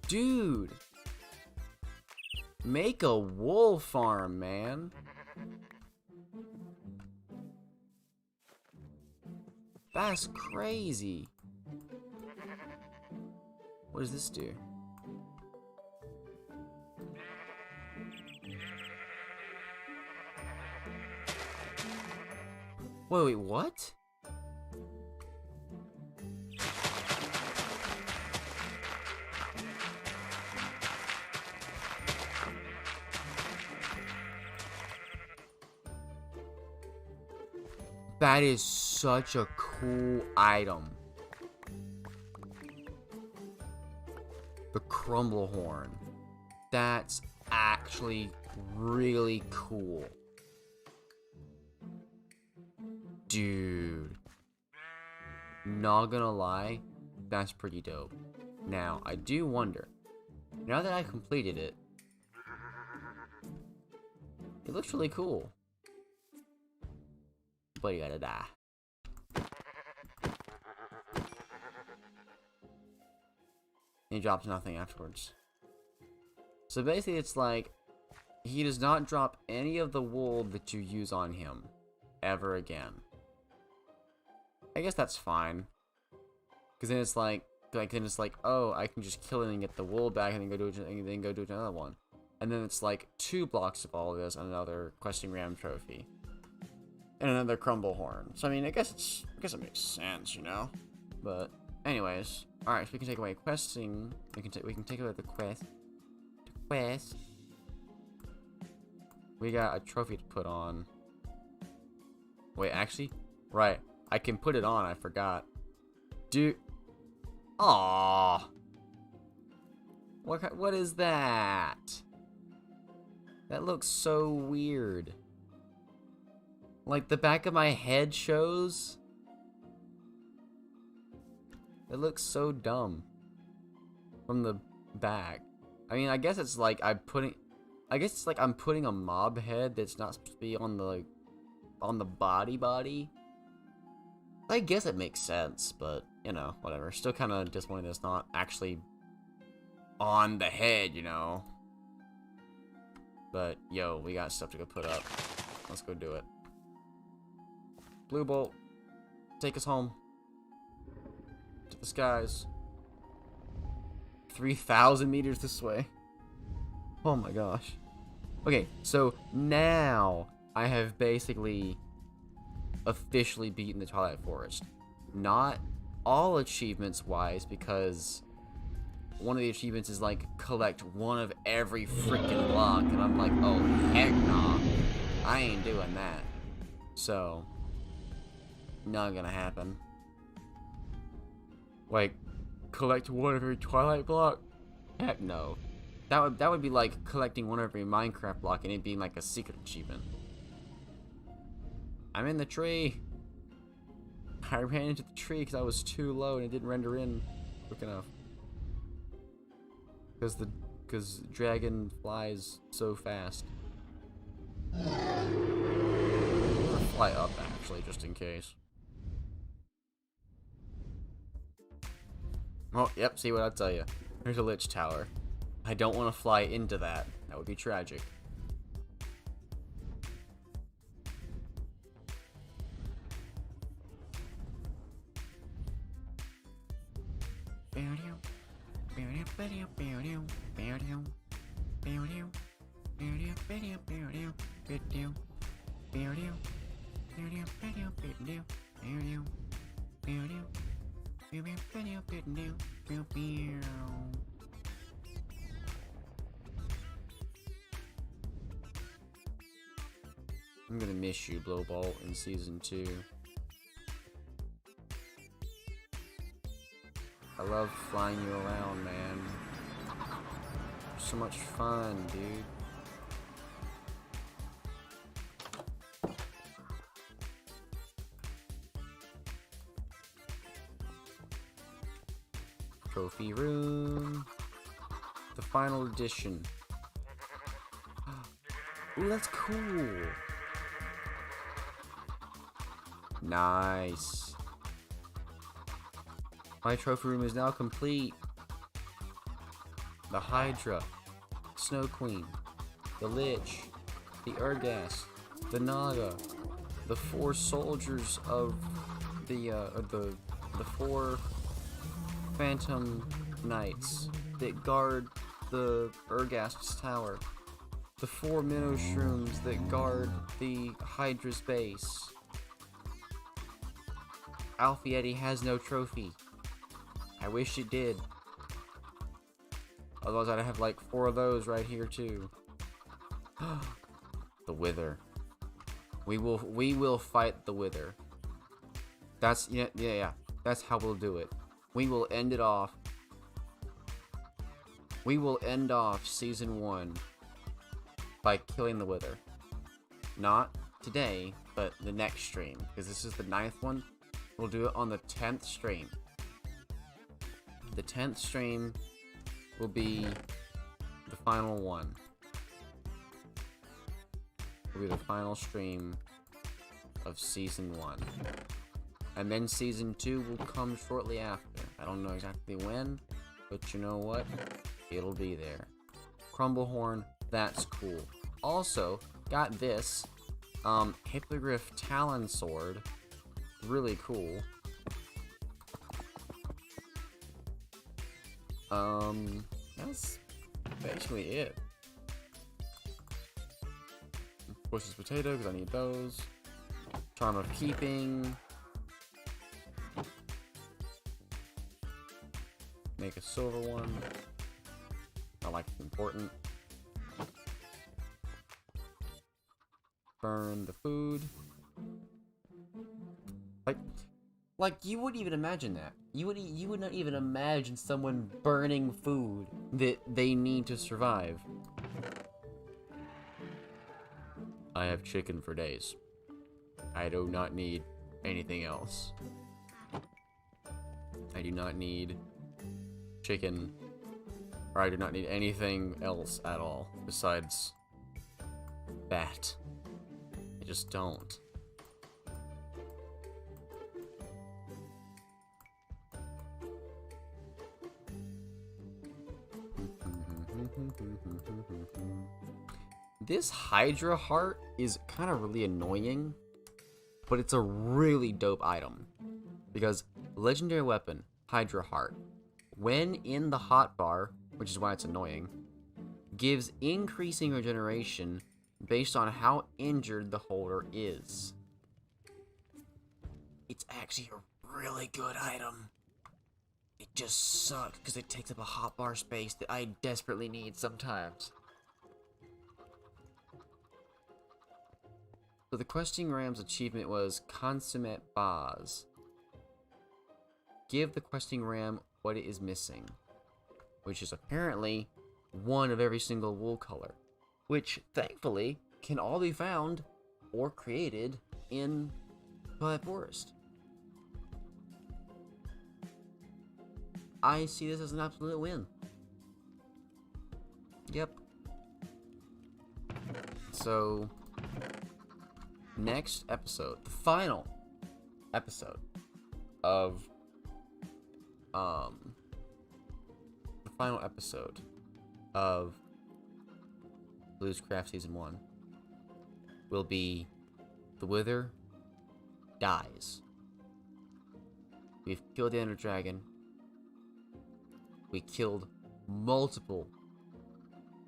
Dude, make a wool farm, man. That's crazy. What does this do? Wait, what? That is such a cool item. The crumble horn. That's actually really cool. Dude. Not gonna lie, that's pretty dope. Now, I do wonder, now that I completed it, it looks really cool. But you gotta die. He drops nothing afterwards. So basically it's like, he does not drop any of the wool that you use on him ever again. I guess that's fine. Cause then it's like oh, I can just kill it and get the wool back and then go do another one. And then it's like 2 blocks of all of this and another questing ram trophy. And another crumble horn. So I mean, I guess it makes sense, you know. But anyways, all right. So we can take away questing. We can take away the quest. We got a trophy to put on. Wait, actually, right. I can put it on. I forgot. Dude. Aww. What is that? That looks so weird. Like, the back of my head shows. It looks so dumb. From the back. I mean, I guess it's like I'm putting a mob head that's not supposed to be on the, like, on the body. I guess it makes sense, but, you know, whatever. Still kind of disappointed that it's not actually on the head, you know. But, yo, we got stuff to go put up. Let's go do it. Blue Bolt, take us home. To the skies. 3,000 meters this way. Oh my gosh. Okay, so now I have basically officially beaten the Twilight Forest. Not all achievements wise, because one of the achievements is like collect one of every freaking block, and I'm like, oh heck nah, I ain't doing that. So not gonna happen. Like, collect one of every Twilight block? Heck no. That would be like collecting one of every Minecraft block and it being like a secret achievement. I'm in the tree. I ran into the tree because I was too low and it didn't render in quick enough. Because dragon flies so fast. I'm gonna fly up actually, just in case. Oh, yep, see what I tell you. There's a Lich Tower. I don't want to fly into that. That would be tragic. I'm gonna miss you, Blowbolt, in Season 2. I love flying you around, man. So much fun, dude. Trophy room. The final edition. Ooh, that's cool. Nice. My trophy room is now complete. The Hydra, Snow Queen, the Lich, the Urghast, the Naga, the 4 soldiers of the 4 Phantom Knights that guard the Urghast's tower, the 4 Minnow Shrooms that guard the Hydra's base. Alfietti has no trophy. I wish it did. Otherwise I'd have like 4 of those right here too. The Wither. We will fight the Wither. That's yeah. That's how we'll do it. We will end it off. We will end off Season 1 by killing the Wither. Not today, but the next stream. Because this is the 9th one. We'll do it on the 10th stream. The 10th stream will be the final one. Will be the final stream of Season 1. And then Season 2 will come shortly after. I don't know exactly when, but you know what? It'll be there. Crumblehorn, that's cool. Also, got this Hippogriff Talon Sword. Really cool. That's basically it. Of course, it's potato, because I need those. Charm of Keeping. Make a silver one. I like it's important. Burn the food. Like you wouldn't even imagine that. You would not even imagine someone burning food that they need to survive. I have chicken for days. I do not need anything else. I do not need chicken, or I do not need anything else at all besides that. I just don't. This Hydra heart is kind of really annoying, but it's a really dope item. Because legendary weapon, Hydra heart, when in the hotbar, which is why it's annoying, gives increasing regeneration based on how injured the holder is. It's actually a really good item. It just sucks because it takes up a hotbar space that I desperately need sometimes. So the Questing Ram's achievement was Consummate Baz. Give the Questing Ram what it is missing, which is apparently one of every single wool color, which thankfully can all be found or created in Twilight Forest. I see this as an absolute win. Yep. So, next episode, the final episode of Blu'scraft Season 1 will be The Wither dies. We've killed the Ender Dragon. We killed multiple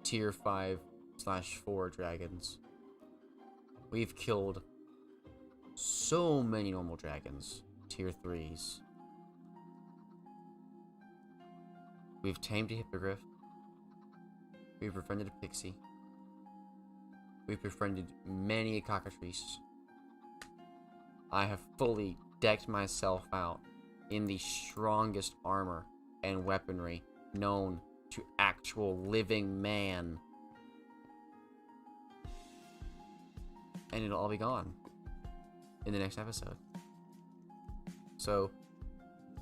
tier 5/4 dragons. We've killed so many normal dragons, tier 3s. We've tamed a hippogriff. We've befriended a pixie. We've befriended many cockatrices. I have fully decked myself out in the strongest armor and weaponry known to actual living man. And it'll all be gone in the next episode. So,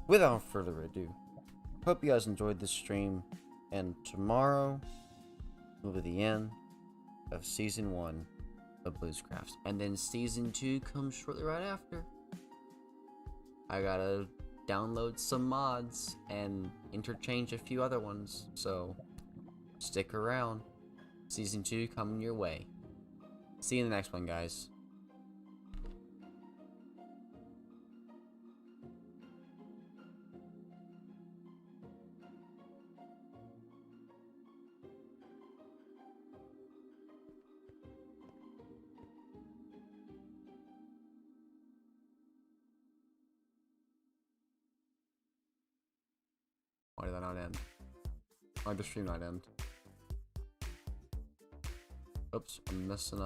without further ado, hope you guys enjoyed this stream, and tomorrow will be the end of Season 1 of Blu'scraft. And then Season 2 comes shortly right after. I gotta download some mods and interchange a few other ones, so stick around. Season 2 coming your way. See you in the next one, guys. Why did that not end? Why did the stream not end? Oops, I'm messing up.